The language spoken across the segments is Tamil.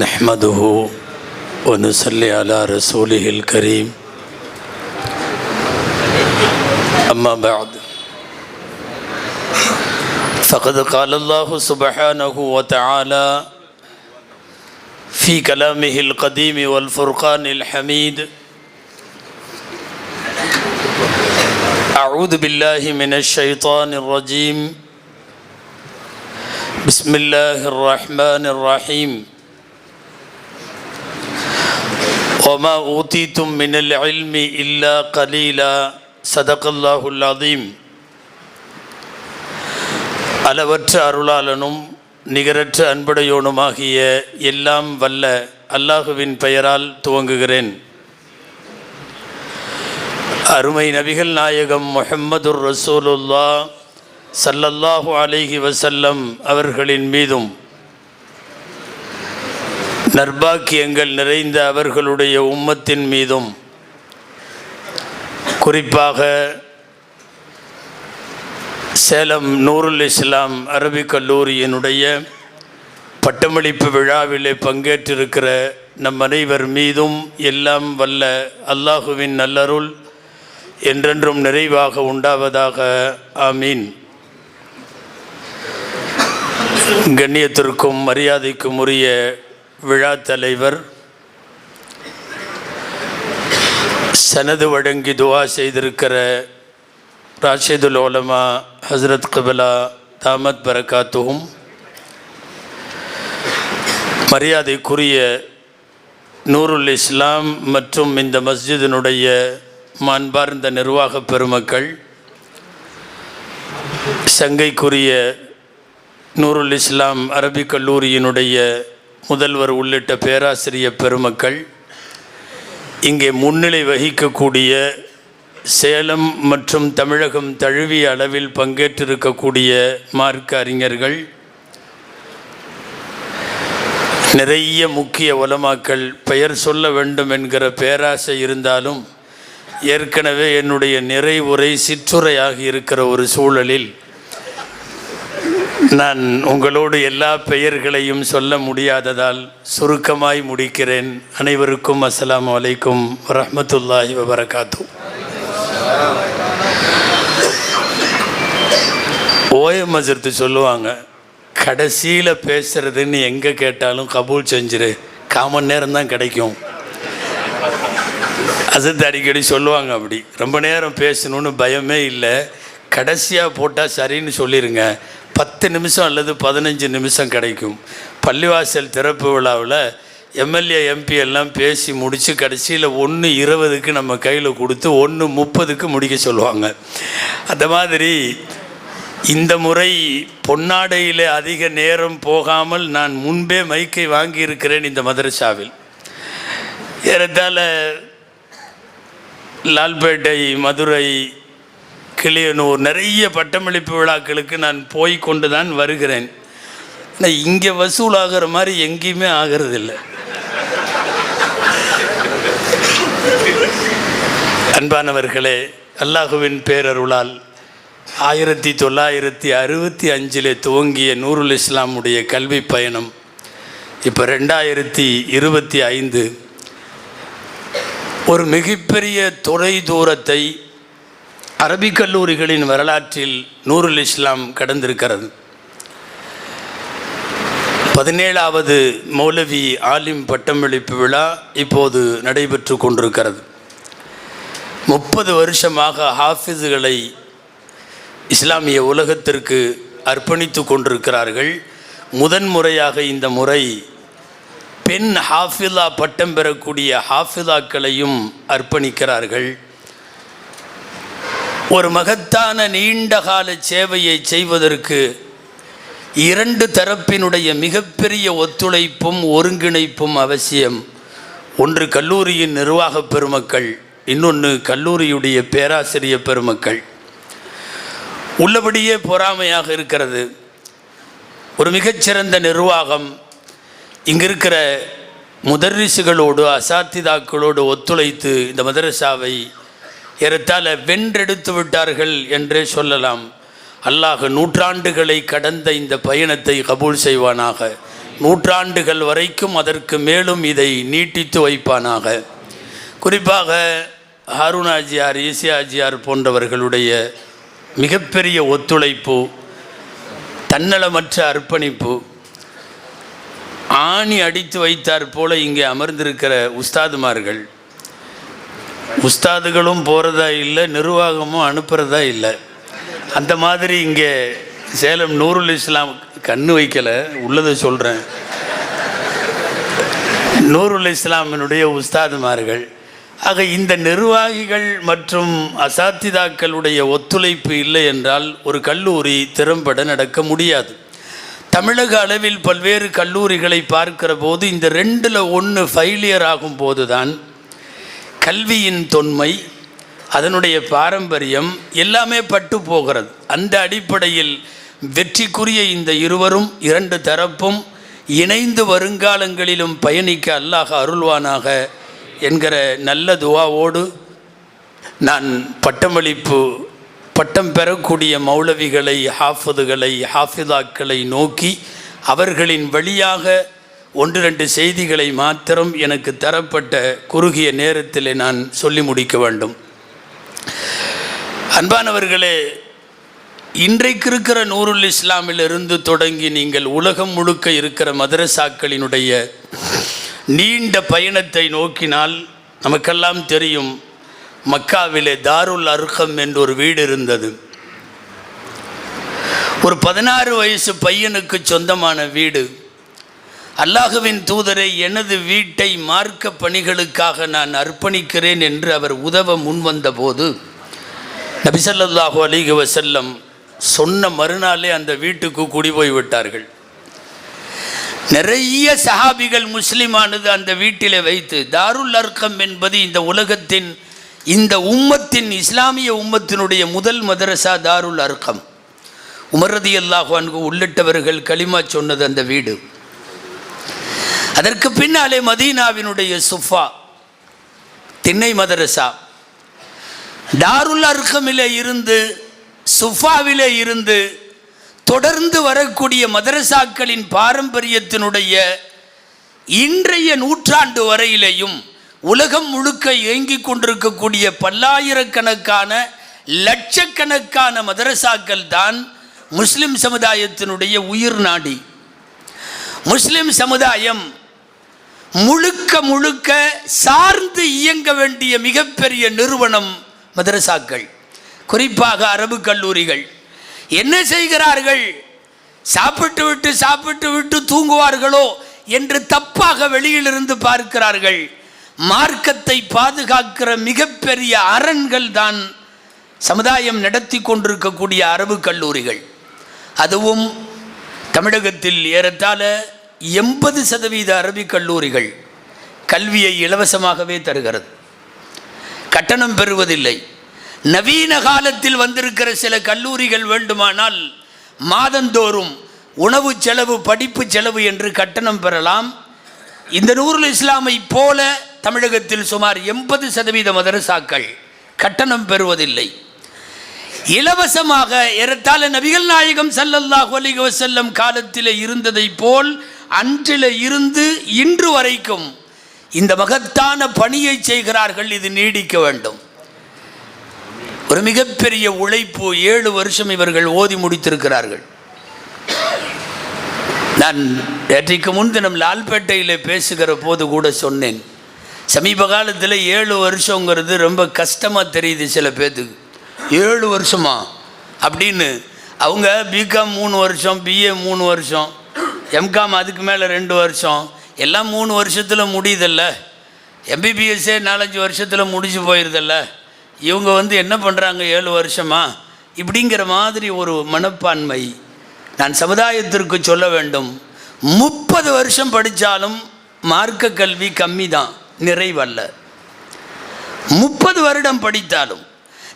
نحمده ونصلي على رسوله الكريم أما بعد فقد قال الله سبحانه وتعالى في كلامه القديم والفرقان الحميد أعوذ بالله من الشيطان الرجيم بسم الله الرحمن الرحيم وما أوتيتم من العلم إلا قليلا صدق الله العظيم. அளவற்ற அருளாளனும் நிகரற்ற அன்புடையோனுமாகிய எல்லாம் வல்ல அல்லாஹுவின் பெயரால் துவங்குகிறேன். அருமை நபிகள் நாயகம் முஹம்மதுர் ரசூலுல்லாஹ் ஸல்லல்லாஹு அலைஹி வஸல்லம் அவர்களின் மீதும் நற்பாக்கியங்கள் நிறைந்த அவர்களுடைய உம்மத்தின் மீதும் குறிப்பாக சேலம் நூருல் இஸ்லாம் அரபிக் கல்லூரியினுடைய பட்டமளிப்பு விழாவிலே பங்கேற்றிருக்கிற நம் அனைவர் மீதும் எல்லாம் வல்ல அல்லாஹுவின் நல்லருள் என்றென்றும் நிறைவாக உண்டாவதாக. ஆமீன். கண்ணியத்திற்கும் மரியாதைக்கும் உரிய விழா தலைவர், சனது வழங்கி துவா செய்திருக்கிற ராஷிதுல் உலமா ஹஸ்ரத் கிபிலா தாமத் பரக்காத்துவும், மரியாதைக்குரிய நூருல் இஸ்லாம் மற்றும் இந்த மஸ்ஜிதினுடைய மாண்பார்ந்த நிர்வாக பெருமக்கள், சங்கைக்குரிய நூருல் இஸ்லாம் அரபிக் கல்லூரியினுடைய முதல்வர் உள்ளிட்ட பேராசிரியர் பெருமக்கள், இங்கே முன்னிலை வகிக்கக்கூடிய சேலம் மற்றும் தமிழகம் தழுவிய அளவில் பங்கேற்றிருக்கக்கூடிய மார்க்க அறிஞர்கள், நிறைய முக்கிய உலமாக்கள், பெயர் சொல்ல வேண்டும் என்கிற பேராசை இருந்தாலும் ஏற்கனவே என்னுடைய நிறைவுரை சிற்றுரையாகி இருக்கிற ஒரு சூழலில் நான் உங்களோடு எல்லா பெயர்களையும் சொல்ல முடியாததால் சுருக்கமாய் முடிக்கிறேன். அனைவருக்கும் அஸ்ஸலாமு அலைக்கும் வரஹ்மத்துல்லாஹி வபரகாத்து. ஓயம் ஹஸ்ரத்து சொல்லுவாங்க, கடைசியில் பேசுகிறதுன்னு எங்கே கேட்டாலும் கபூல் செஞ்சிரு, 1/4 மணி நேரம் தான் கிடைக்கும். ஹஸ்ரத் அடிக்கடி சொல்லுவாங்க, அப்படி ரொம்ப நேரம் பேசணுன்னு பயமே இல்லை, கடைசியாக போட்டால் சரின்னு சொல்லிடுங்க, 10 நிமிஷம் அல்லது 15 நிமிஷம் கிடைக்கும். பள்ளிவாசல் திறப்பு விழாவில் எம்எல்ஏ எம்பி எல்லாம் பேசி முடித்து கடைசியில் 1:20 நம்ம கையில் கொடுத்து 1:30 முடிக்க சொல்லுவாங்க. அந்த மாதிரி இந்த முறை பொன்னாடையில் அதிக நேரம் போகாமல் நான் முன்பே மைக்கை வாங்கியிருக்கிறேன். இந்த மதரசாவில் ஏறத்தாழ லால்பேட்டை, மதுரை, கிளியனூர் நிறைய பட்டமளிப்பு விழாக்களுக்கு நான் போய் கொண்டு தான் வருகிறேன். ஆனால் இங்கே வசூலாகிற மாதிரி எங்கேயுமே ஆகிறதில்லை. அன்பானவர்களே, அல்லாஹுவின் பேரருளால் 1965 துவங்கிய நூருல் இஸ்லாமுடைய கல்வி பயணம் இப்போ 2025 ஒரு மிகப்பெரிய தொலை தூரத்தை அரபிக் கல்லூரிகளின் வரலாற்றில் நூருல் இஸ்லாம் கடந்திருக்கிறது. 17வது மௌலவி ஆலிம் பட்டமளிப்பு விழா இப்போது நடைபெற்று கொண்டிருக்கிறது. 30 வருஷமாக ஹாஃபிஸுகளை இஸ்லாமிய உலகத்திற்கு அர்ப்பணித்து கொண்டிருக்கிறார்கள். முதன்முறையாக இந்த முறை பெண் ஹாஃபிலா பட்டம் பெறக்கூடிய ஹாஃபிலாக்களையும் அர்ப்பணிக்கிறார்கள். ஒரு மகத்தான நீண்டகால சேவையை செய்வதற்கு 2 தரப்பினுடைய மிகப்பெரிய ஒத்துழைப்பும் ஒருங்கிணைப்பும் அவசியம். ஒன்று கல்லூரியின் நிர்வாக பெருமக்கள், இன்னொன்று கல்லூரியுடைய பேராசிரியர் பெருமக்கள். உள்ளபடியே பொறாமையாக இருக்கிறது. ஒரு மிகச்சிறந்த நிர்வாகம் இங்கே இருக்கிற முதர்ரிசுகளோடு அசாத்திதாக்களோடு ஒத்துழைத்து இந்த மதரசாவை ஏறத்தாழ வென்றெடுத்து விட்டார்கள் என்றே சொல்லலாம். அல்லாஹ் நூற்றாண்டுகளை கடந்த இந்த பயணத்தை கபூல் செய்வானாக. நூற்றாண்டுகள் வரைக்கும் அதற்கு மேலும் இதை நீட்டித்து வைப்பானாக. குறிப்பாக ஹாரூனாஜியார், ஈசியாஜியார் போன்றவர்களுடைய மிகப்பெரிய ஒத்துழைப்பு, தன்னலமற்ற அர்ப்பணிப்பு, ஆணி அடித்து வைத்தார் போல இங்கே அமர்ந்திருக்கிற உஸ்தாதுமார்கள், உஸ்தாதுகளும் போகிறதா இல்லை, நிர்வாகமும் அனுப்புகிறதா இல்லை. அந்த மாதிரி இங்கே சேலம் நூருல் இஸ்லாம் கண்ணு வைக்கலை, உள்ளதை சொல்கிறேன். நூருல் இஸ்லாமினுடைய உஸ்தாதுமார்கள், ஆக இந்த நிர்வாகிகள் மற்றும் அசாத்திதாக்களுடைய ஒத்துழைப்பு இல்லை என்றால் ஒரு கல்லூரி திறம்பட நடக்க முடியாது. தமிழக அளவில் பல்வேறு கல்லூரிகளை பார்க்கிற போது இந்த 2ல் 1 ஃபெயிலியர் ஆகும் போது தான் கல்வியின் தொன்மை, அதனுடைய பாரம்பரியம் எல்லாமே பட்டு போகிறது. அந்த அடிப்படையில் வெற்றிக்குரிய இந்த இருவரும் 2 தரப்பும் இணைந்து வருங்காலங்களிலும் பயணிக்க அல்லாஹ் அருள்வானாக என்கிற நல்ல துவாவோடு நான் பட்டம் பெறக்கூடிய மௌலவிகளை, ஹாஃபிதுகளை, ஹாஃபிதாக்களை நோக்கி அவர்களின் வழியாக 1-2 செய்திகளை மாத்திரம் எனக்கு தரப்பட்ட குறுகிய நேரத்தில் நான் சொல்லி முடிக்க வேண்டும். அன்பானவர்களே, இன்றைக்கு இருக்கிற நூருல் இஸ்லாமிலிருந்து தொடங்கி நீங்கள் உலகம் முழுக்க இருக்கிற மதரசாக்களினுடைய நீண்ட பயணத்தை நோக்கினால் நமக்கெல்லாம் தெரியும். மக்காவிலே தாருல் அர்கம் என்ற ஒரு வீடு இருந்தது. ஒரு 16 வயசு பையனுக்கு சொந்தமான வீடு. அல்லாஹுவின் தூதரை, எனது வீட்டை மார்க்க பணிகளுக்காக நான் அர்ப்பணிக்கிறேன் என்று அவர் உதவ முன்வந்த போது நபி ஸல்லல்லாஹு அலைஹி வஸல்லம் சொன்ன மறுநாளே அந்த வீட்டுக்கு குடி போய் விட்டார்கள். நிறைய சஹாபிகள் முஸ்லிமானது அந்த வீட்டிலே வைத்து, தாருல் அர்கம் என்பது இந்த உலகத்தின், இந்த உம்மத்தின், இஸ்லாமிய உம்மத்தினுடைய முதல் மதரசா தாருல் அர்கம். உமர் ரலியல்லாஹு அன்ஹு உள்ளிட்டவர்கள் கலிமா சொன்னது அந்த வீடு. அதற்கு பின்னாலே மதீனாவினுடைய சுஃபா திண்ணை மதரசா, தாருல் அர்கமிலே இருந்து, சுஃபாவிலே இருந்து தொடர்ந்து வரக்கூடிய மதரசாக்களின் பாரம்பரியத்தினுடைய இன்றைய நூற்றாண்டு வரையிலேயும் உலகம் முழுக்க இயங்கிக் கொண்டிருக்கக்கூடிய பல்லாயிரக்கணக்கான, லட்சக்கணக்கான மதரசாக்கள் தான் முஸ்லிம் சமுதாயத்தினுடைய உயிர் நாடி. முஸ்லிம் சமுதாயம் முழுக்க முழுக்க சார்ந்து இயங்க வேண்டிய மிகப்பெரிய நிறுவனம் மதரசாக்கள், குறிப்பாக அரபு கல்லூரிகள். என்ன செய்கிறார்கள்? சாப்பிட்டு விட்டு தூங்குவார்களோ என்று தப்பாக வெளியிலிருந்து பார்க்கிறார்கள். மார்க்கத்தை பாதுகாக்கிற மிகப்பெரிய அரண்கள் தான் சமுதாயம் நடத்தி கொண்டிருக்கக்கூடிய அரபு கல்லூரிகள். அதுவும் தமிழகத்தில் ஏறத்தாழ 80% அரபிக் கல்லூரிகள் கல்வியை இலவசமாகவே தருகிறது, கட்டணம் பெறுவதில்லை. நவீன காலத்தில் வந்திருக்கிற சில கல்லூரிகள் வேண்டுமானால் மாதந்தோறும் உணவு செலவு, படிப்பு செலவு என்று கட்டணம் பெறலாம். இந்த நூருல் இஸ்லாமை போல தமிழகத்தில் சுமார் 80% மதரசாக்கள் கட்டணம் பெறுவதில்லை, இலவசமாக. ஏறத்தாழ நபிகள் நாயகம் ஸல்லல்லாஹு அலைஹி வஸல்லம் காலத்தில் இருந்ததை போல் அன்றில் இருந்து இன்று வரைக்கும் இந்த மகத்தான பணியை செய்கிறார்கள். இது நீடிக்க வேண்டும். ஒரு மிகப்பெரிய உழைப்பு. 7 வருஷம் இவர்கள் ஓதி முடித்திருக்கிறார்கள். நான் நேற்றைக்கு முன்தினம் லால்பேட்டையில் பேசுகிற போது கூட சொன்னேன், சமீப காலத்தில் 7 வருஷங்கிறது ரொம்ப கஷ்டமாக தெரியுது சில பேர்த்துக்கு. 7 வருஷமா அப்படின்னு. அவங்க பிகாம் 3 வருஷம், பிஏ 3 வருஷம், எம்காம் அதுக்கு மேலே 2 வருஷம், எல்லாம் 3 வருஷத்தில் முடியுதில்ல. எம்பிபிஎஸ்ஸே 4-5 வருஷத்தில் முடிஞ்சு போயிடுதில்ல. இவங்க என்ன பண்ணுறாங்க 7 வருஷமா இப்படிங்கிற மாதிரி ஒரு மனப்பான்மை. நான் சமுதாயத்திற்கு சொல்ல வேண்டும், 30 வருஷம் படித்தாலும் மார்க்க கல்வி கம்மி தான், நிறைவல்ல. 30 வருடம் படித்தாலும்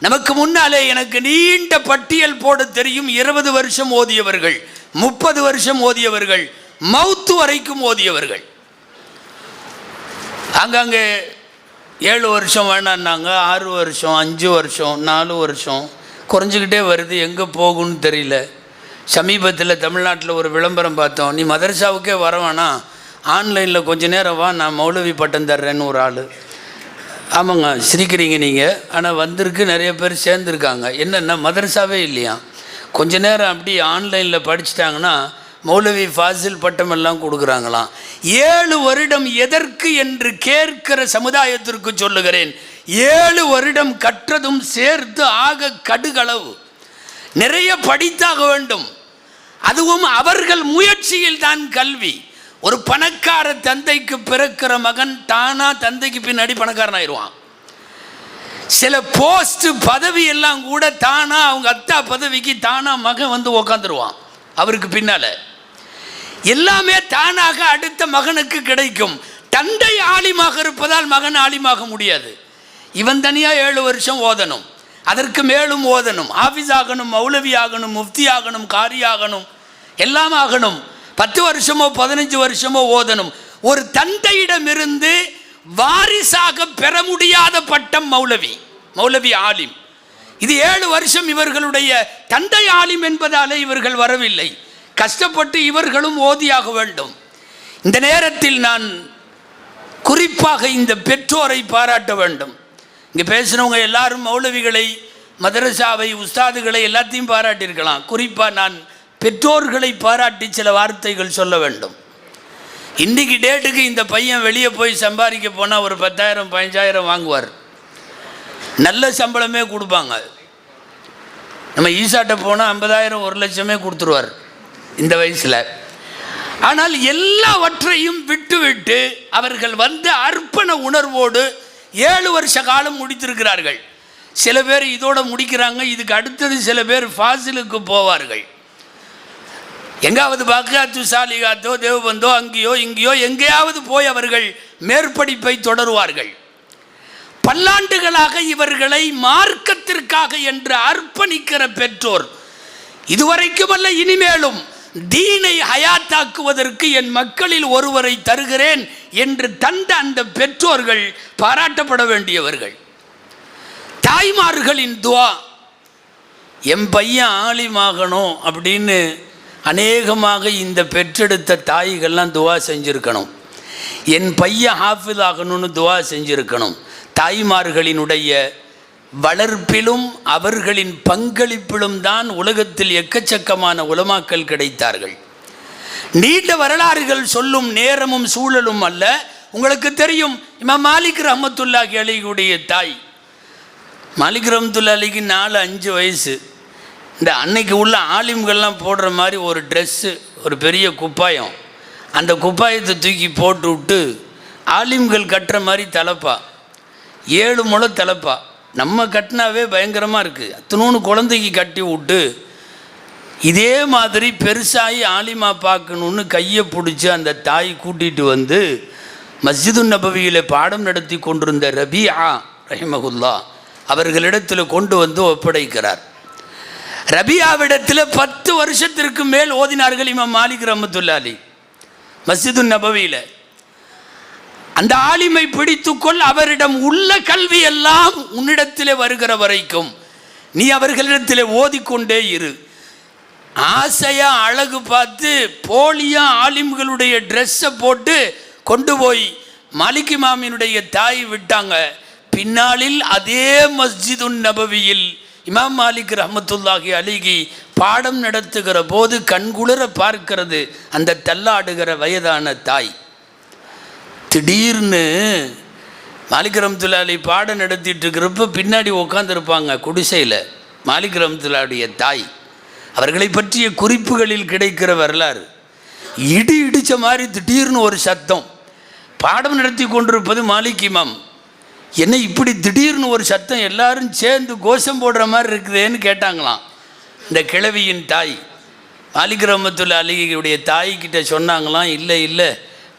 நமக்கு முன்னாலே எனக்கு நீண்ட பட்டியல் போட தெரியும். 20 வருஷம் ஓதியவர்கள், 30 வருஷம் ஓதியவர்கள், மவுத்து வரைக்கும் ஓதியவர்கள். அங்கங்கே 7 வருஷம் வேணான்னாங்க, 6 வருஷம், 5 வருஷம், 4 வருஷம் குறைஞ்சிக்கிட்டே வருது. எங்கே போகும்னு தெரியல. சமீபத்தில் தமிழ்நாட்டில் ஒரு விளம்பரம் பார்த்தோம், நீ மதரசாவுக்கே வர வேணாம், ஆன்லைனில் கொஞ்ச நேரம் வா, நான் மௌலவி பட்டம் தர்றேன்னு ஒரு ஆள். ஆமாங்க, சிரிக்கிறீங்க நீங்கள், ஆனால் வந்திருக்கு, நிறைய பேர் சேர்ந்துருக்காங்க. என்னென்னா மதரசாவே இல்லையா, கொஞ்ச நேரம் அப்படி ஆன்லைனில் படிச்சுட்டாங்கன்னா மௌலவி ஃபாசில் பட்டமெல்லாம் கொடுக்குறாங்களாம். 7 வருடம் எதற்கு என்று கேட்கிற சமுதாயத்திற்கு சொல்லுகிறேன், 7 வருடம் கற்றதும் சேர்த்து ஆக கடுகளவு. நிறைய படித்தாக வேண்டும், அதுவும் அவர்கள் முயற்சியில் தான் கல்வி. ஒரு பணக்கார தந்தைக்கு பிறக்கிற மகன் தானா தந்தைக்கு பின்னாடி பணக்காரன் ஆயிடுவான். சில போஸ்ட் பதவி எல்லாம் கூட தானா அவங்க அத்தா பதவிக்கு தானா மகன் வந்து உக்காந்துருவான். அவருக்கு பின்னால எல்லாமே தானாக அடுத்த மகனுக்கு கிடைக்கும். தந்தை ஆலிமாக இருப்பதால் மகன் ஆலிமாக முடியாது. இவன் தனியா 7 வருஷம் ஓதணும், அதற்கு மேலும் ஓதணும், ஆஃபீஸ் ஆகணும், மௌலவி ஆகணும், முஃப்தி ஆகணும், காரி ஆகணும், எல்லாம் ஆகணும். 10 வருஷமோ 15 வருஷமோ ஓதணும். ஒரு தந்தையிடமிருந்து வாரிசாக பெற முடியாத பட்டம் மௌலவி, மௌலவி ஆலிம். இது 7 வருஷம் இவர்களுடைய தந்தை ஆலிம் என்பதாலே இவர்கள் வரவில்லை. கஷ்டப்பட்டு இவர்களும் ஓதியாக வேண்டும். இந்த நேரத்தில் நான் குறிப்பாக இந்த பெற்றோரை பாராட்ட வேண்டும். இங்கே பேசினவங்க எல்லாரும் மௌலவிகளை, மதரசாவை, உஸ்தாதுகளை எல்லாத்தையும் பாராட்டியிருக்கலாம். குறிப்பாக நான் பெற்றோர்களை பாராட்டி சில வார்த்தைகள் சொல்ல வேண்டும். இன்றைக்கி டேட்டுக்கு இந்த பையன் வெளியே போய் சம்பாதிக்க போனால் ஒரு 10,000 15,000 வாங்குவார், நல்ல சம்பளமே கொடுப்பாங்க. நம்ம ஈசாட்ட போனால் 50,000 1 லட்சமே கொடுத்துருவார் இந்த வயசில். ஆனால் எல்லாவற்றையும் விட்டுவிட்டு அவர்கள் வந்து அர்ப்பண உணர்வோடு 7 வருஷ காலம் முடித்திருக்கிறார்கள். சில பேர் இதோட முடிக்கிறாங்க, இதுக்கு அடுத்தது சில பேர் ஃபாசிலுக்கு போவார்கள். எங்காவது பாக்கியாத்து சாலிகாத்தோ தேவபந்தோ அங்கேயோ இங்கேயோ எங்கேயாவது போய் அவர்கள் மேற்படிப்பை தொடருவார்கள். பல்லாண்டுகளாக இவர்களை மார்க்கத்திற்காக என்று அர்ப்பணிக்கிற பெற்றோர் இதுவரைக்கும் அல்ல இனிமேலும் தீனை ஹயாத்தாக்குவதற்கு என் மக்களில் ஒருவரை தருகிறேன் என்று தந்த அந்த பெற்றோர்கள் பாராட்டப்பட வேண்டியவர்கள். தாய்மார்களின் துவா, என் பையன் ஆலிமாகணும் அப்படின்னு அநேகமாக இந்த பெற்றெடுத்த தாய்கள்லாம் துவா செஞ்சுருக்கணும். என் பையன் ஹாஃபிஸ் ஆகணும்னு துவா செஞ்சுருக்கணும். தாய்மார்களினுடைய வளர்ப்பிலும் அவர்களின் பங்களிப்பிலும் தான் உலகத்தில் எக்கச்சக்கமான உலமாக்கள் கிடைத்தார்கள். நீண்ட வரலாறுகள் சொல்லும் நேரமும் சூழலும் அல்ல. உங்களுக்கு தெரியும், இமாம் மாலிக் ரஹ்மத்துல்லாஹி அலைஹியுடைய தாய், மாலிக் ரஹ்மத்துல்லாஹி அலைஹிக்கு 4-5 வயசு. இந்த அன்னைக்கு உள்ள ஆலிம்கள்லாம் போடுற மாதிரி ஒரு ட்ரெஸ்ஸு, ஒரு பெரிய குப்பாயம், அந்த குப்பாயத்தை தூக்கி போட்டு விட்டு ஆலிம்கள் கட்டுற மாதிரி தலப்பா, 7 முழம் தலப்பா, நம்ம கட்டினாவே பயங்கரமாக இருக்குது, அத்தனோன்னு குழந்தைக்கு கட்டி விட்டு இதே மாதிரி பெருசாகி ஆலிமா பார்க்கணுன்னு கையை பிடிச்சி அந்த தாய் கூட்டிகிட்டு வந்து மஸ்ஜிது நபவியில் பாடம் நடத்தி கொண்டிருந்த ரபியா ரஹிமகுல்லா அவர்களிடத்தில் கொண்டு வந்து ஒப்படைக்கிறார். ரபியாவிடத்தில் 10 வருஷத்திற்கு மேல் ஓதினார்கள் இமாம் மாலிக் ரஹ்மத்துல்லாஹி மஸ்ஜிது நபவியில். அந்த ஆலிமை பிடித்துக்கொள், அவரிடம் உள்ள கல்வி எல்லாம் உன்னிடத்திலே வருகிற வரைக்கும் நீ அவர்களிடத்தில் ஓதிக்கொண்டே இரு. ஆசையா அழகு பார்த்து போலியா ஆலிம்களுடைய ட்ரெஸ்ஸை போட்டு கொண்டு போய் மாலிக் இமாமினுடைய தாய் விட்டாங்க. பின்னாளில் அதே மஸ்ஜிது நபவியில் இமாம் மாலிக் ரஹ்மத்துல்லாஹி அலைஹி பாடம் நடத்துகிற போது கண்குளிர பார்க்கிறது அந்த தள்ளாடுகிற வயதான தாய். திடீர்னு மாலிக் ரஹ்மத்துல்லாஹி அலைஹி பாடம் நடத்திட்டு இருக்கிறப்ப பின்னாடி உட்காந்துருப்பாங்க குடிசையில் மாலிக் ரஹ்மத்துல்லாஹியுடைய தாய். அவர்களை பற்றிய குறிப்புகளில் கிடைக்கிற வரலாறு, இடி இடித்த மாதிரி திடீர்னு ஒரு சத்தம். பாடம் நடத்தி கொண்டிருப்பது மாலிக் இமாம். என்ன இப்படி திடீர்னு ஒரு சத்தம், எல்லாரும் சேர்ந்து கோஷம் போடுற மாதிரி இருக்குதுன்னு கேட்டாங்களாம். இந்த கிழவியின் தாய் மாலிக் ரஹ்மத்துல்லாஹி அலைஹியுடைய தாய்கிட்ட சொன்னாங்களாம், இல்லை இல்லை,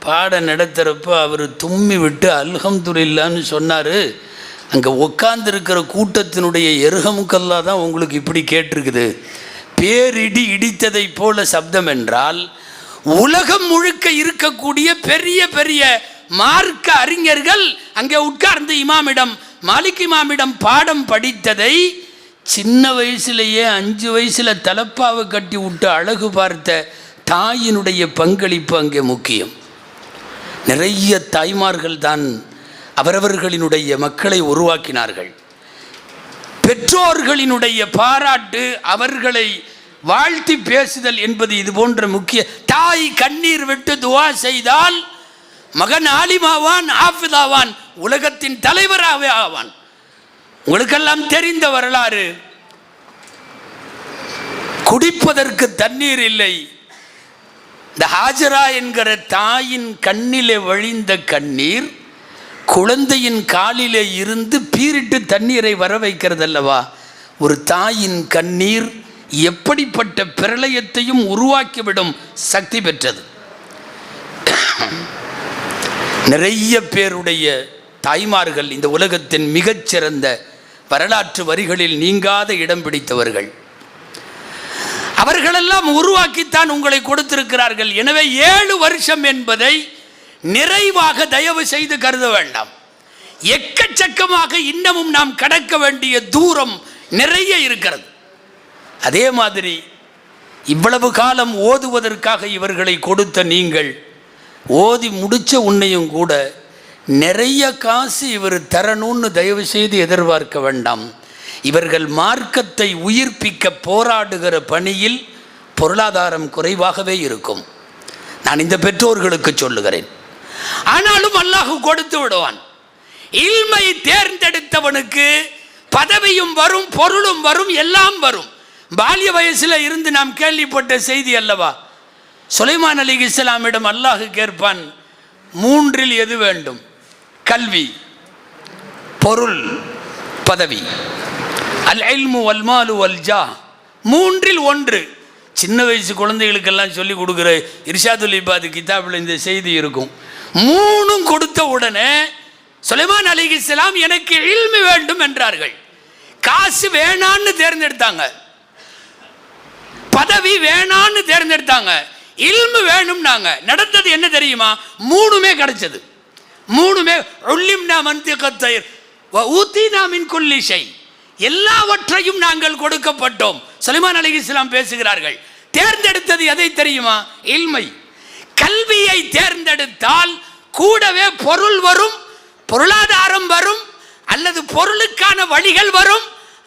பாடம் நடத்துகிறப்ப அவர் தும்மி விட்டு அல்ஹம்துலில்லான்னு சொன்னார், அங்கே உட்கார்ந்துருக்கிற கூட்டத்தினுடைய எருகமுக்கல்லா தான் உங்களுக்கு இப்படி கேட்டிருக்குது. பேரிடி இடித்ததை போல சப்தம் என்றால் உலகம் முழுக்க இருக்கக்கூடிய பெரிய பெரிய மார்க்க அறிஞர்கள் அங்கே உட்கார்ந்து இமாமிடம் மாலிக் இமாமிடம் பாடம் படித்ததை சின்ன வயசுலேயே 5 வயசில் தலப்பாவை கட்டி விட்டு அழகு பார்த்த தாயினுடைய பங்களிப்பு அங்கே முக்கியம். நிறைய தாய்மார்கள் தான் அவரவர்களினுடைய மக்களை உருவாக்கினார்கள். பெற்றோர்களினுடைய பாராட்டு, அவர்களை வாழ்த்தி பேசுதல் என்பது இது போன்ற முக்கிய. தாய் கண்ணீர் விட்டு துவா செய்தால் மகன் ஆலிமாவான், ஆஃபிதாவான், உலகத்தின் தலைவராகவே ஆவான். உங்களுக்கெல்லாம் தெரிந்த வரலாறு. குடிப்பதற்கு தண்ணீர் இல்லை. இந்த ஹாஜரா என்கிற தாயின் கண்ணிலே வழிந்த கண்ணீர் குழந்தையின் காலிலே இருந்து பீரிட்டு தண்ணீரை வர வைக்கிறது அல்லவா. ஒரு தாயின் கண்ணீர் எப்படிப்பட்ட பிரளயத்தையும் உருவாக்கிவிடும் சக்தி பெற்றது. நிறைய பேருடைய தாய்மார்கள் இந்த உலகத்தின் மிகச்சிறந்த வரலாற்று வரிகளில் நீங்காத இடம் பிடித்தவர்கள். அவர்களெல்லாம் உருவாக்கித்தான் உங்களை கொடுத்திருக்கிறார்கள். எனவே 7 வருஷம் என்பதை நிறைவாக தயவு செய்து கருத வேண்டாம். எக்கச்சக்கமாக இன்னமும் நாம் கடக்க வேண்டிய தூரம் நிறைய இருக்கிறது. அதே மாதிரி இவ்வளவு காலம் ஓதுவதற்காக இவர்களை கொடுத்த நீங்கள், ஓதி முடித்த உன்னையும் கூட நிறைய காசு இவர் தரணும்னு தயவு செய்து எதிர்பார்க்க வேண்டாம். இவர்கள் மார்க்கத்தை உயிர்ப்பிக்க போராடுகிற பணியில் பொருளாதாரம் குறைவாகவே இருக்கும். நான் இந்த பெற்றோர்களுக்கு சொல்லுகிறேன். ஆனாலும் அல்லாஹ் கொடுத்து விடுவான். இல்மை தேர்ந்தெடுத்தவனுக்கு பதவியும் வரும், பொருளும் வரும், எல்லாம் வரும். பால்ய வயசுல இருந்து நாம் கேள்விப்பட்ட செய்தி அல்லவா. சுலைமான் அலைஹிஸ்ஸலாமிடம் அல்லாஹ் கேட்பான், 3இல் எது வேண்டும்? கல்வி, பொருள், பதவி. அல் இல்மு வல் மாலு வல் ஜா, 3இல் 1. சின்ன வயசு குழந்தைகளுக்கெல்லாம் சொல்லி கொடுக்குற இர்ஷாதுல் இபாத் கிதாபில் இந்த செய்தி இருக்கும். 3ம் கொடுத்த உடனே சுலைமான் அலைஹிஸ்ஸலாம் எனக்கு இல்மு வேண்டும் என்றார்கள். காசு வேணான்னு தேர்ந்தெடுத்தாங்க, பதவி வேணான்னு தேர்ந்தெடுத்தாங்க, இல்மு வேணும்னாங்க. நடந்தது என்ன தெரியுமா? 3மே கிடைச்சது. 3மே உல்லிம்னா மன்திகத்தைர் வ ஊதீனா மின் குல்லி ஷை, எல்லாவற்றையும் நாங்கள் கொடுக்கப்பட்டோம். சுலைமான் அலைஹிஸ்ஸலாம் பேசுகிறார்கள். தேர்ந்தெடுத்தது எதை தெரியுமா? இல்மை. கல்வியை தேர்ந்தெடுத்தால் கூடவே பொருள் வரும், பொருளாதாரம் வரும், அல்லது பொருளுக்கான வழிகள் வரும்,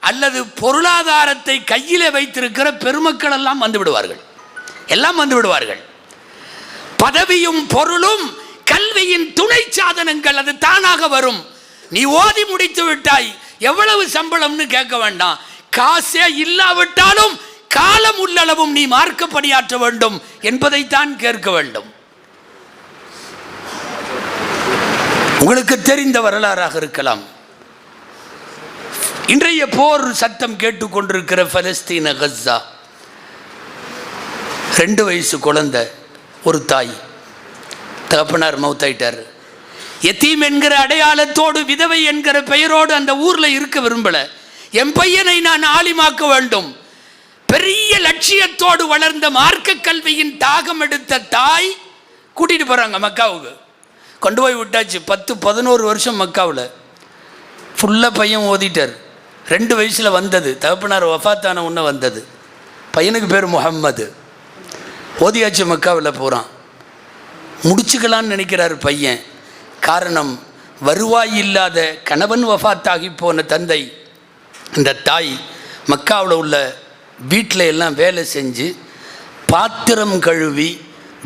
அல்லது பொருளாதாரத்தை கையிலே வைத்திருக்கிற பெருமக்கள் எல்லாம் வந்து விடுவார்கள், எல்லாம் வந்து விடுவார்கள். பதவியும் பொருளும் கல்வியின் துணை சாதனங்கள், அது தானாக வரும். நீ ஓதி முடித்து விட்டாய், எவ்வளவு சம்பளம்னு கேட்க வேண்டாம். காசே இல்லாவிட்டாலும் காலம் உள்ளளவும் நீ மார்க்க பணியாற்ற வேண்டும் என்பதைத்தான் கேட்க வேண்டும். உங்களுக்கு தெரிந்த வரலாறாக இருக்கலாம். இன்றைய போர் சத்தம் கேட்டுக்கொண்டிருக்கிற பலஸ்தீன கஸ்ஸா, 2 வயசு குழந்தை, ஒரு தாய், தகப்பனார் மௌத்தாயிட்டார். யத்தீம் என்கிற அடையாளத்தோடு, விதவை என்கிற பெயரோடு அந்த ஊர்ல இருக்க விரும்பல. என் பையனை நான் ஆலிமாக்க வேண்டும், பெரிய லட்சியத்தோடு வளர்ந்த மார்க்க கல்வியின் தாகம் எடுத்த தாய் கூட்டிட்டு போறாங்க மக்காவுக்கு. கொண்டு போய் விட்டாச்சு. 10-11 வருஷம் மக்காவில் ஃபுல்லாக பையன் ஓதிட்டார். 2 வயசுல வந்தது, தகப்பனார் வஃபாத்தான உன்ன வந்தது. பையனுக்கு பேர் முஹம்மது. ஓதியாச்சு, மக்காவில் போகிறான். முடிச்சுக்கலான்னு நினைக்கிறார் பையன். காரணம், வருவாய் இல்லாத கணவன் வஃபாத்தாகி போன தந்தை. இந்த தாய் மக்காவில் உள்ள வீட்டில் எல்லாம் வேலை செஞ்சு, பாத்திரம் கழுவி,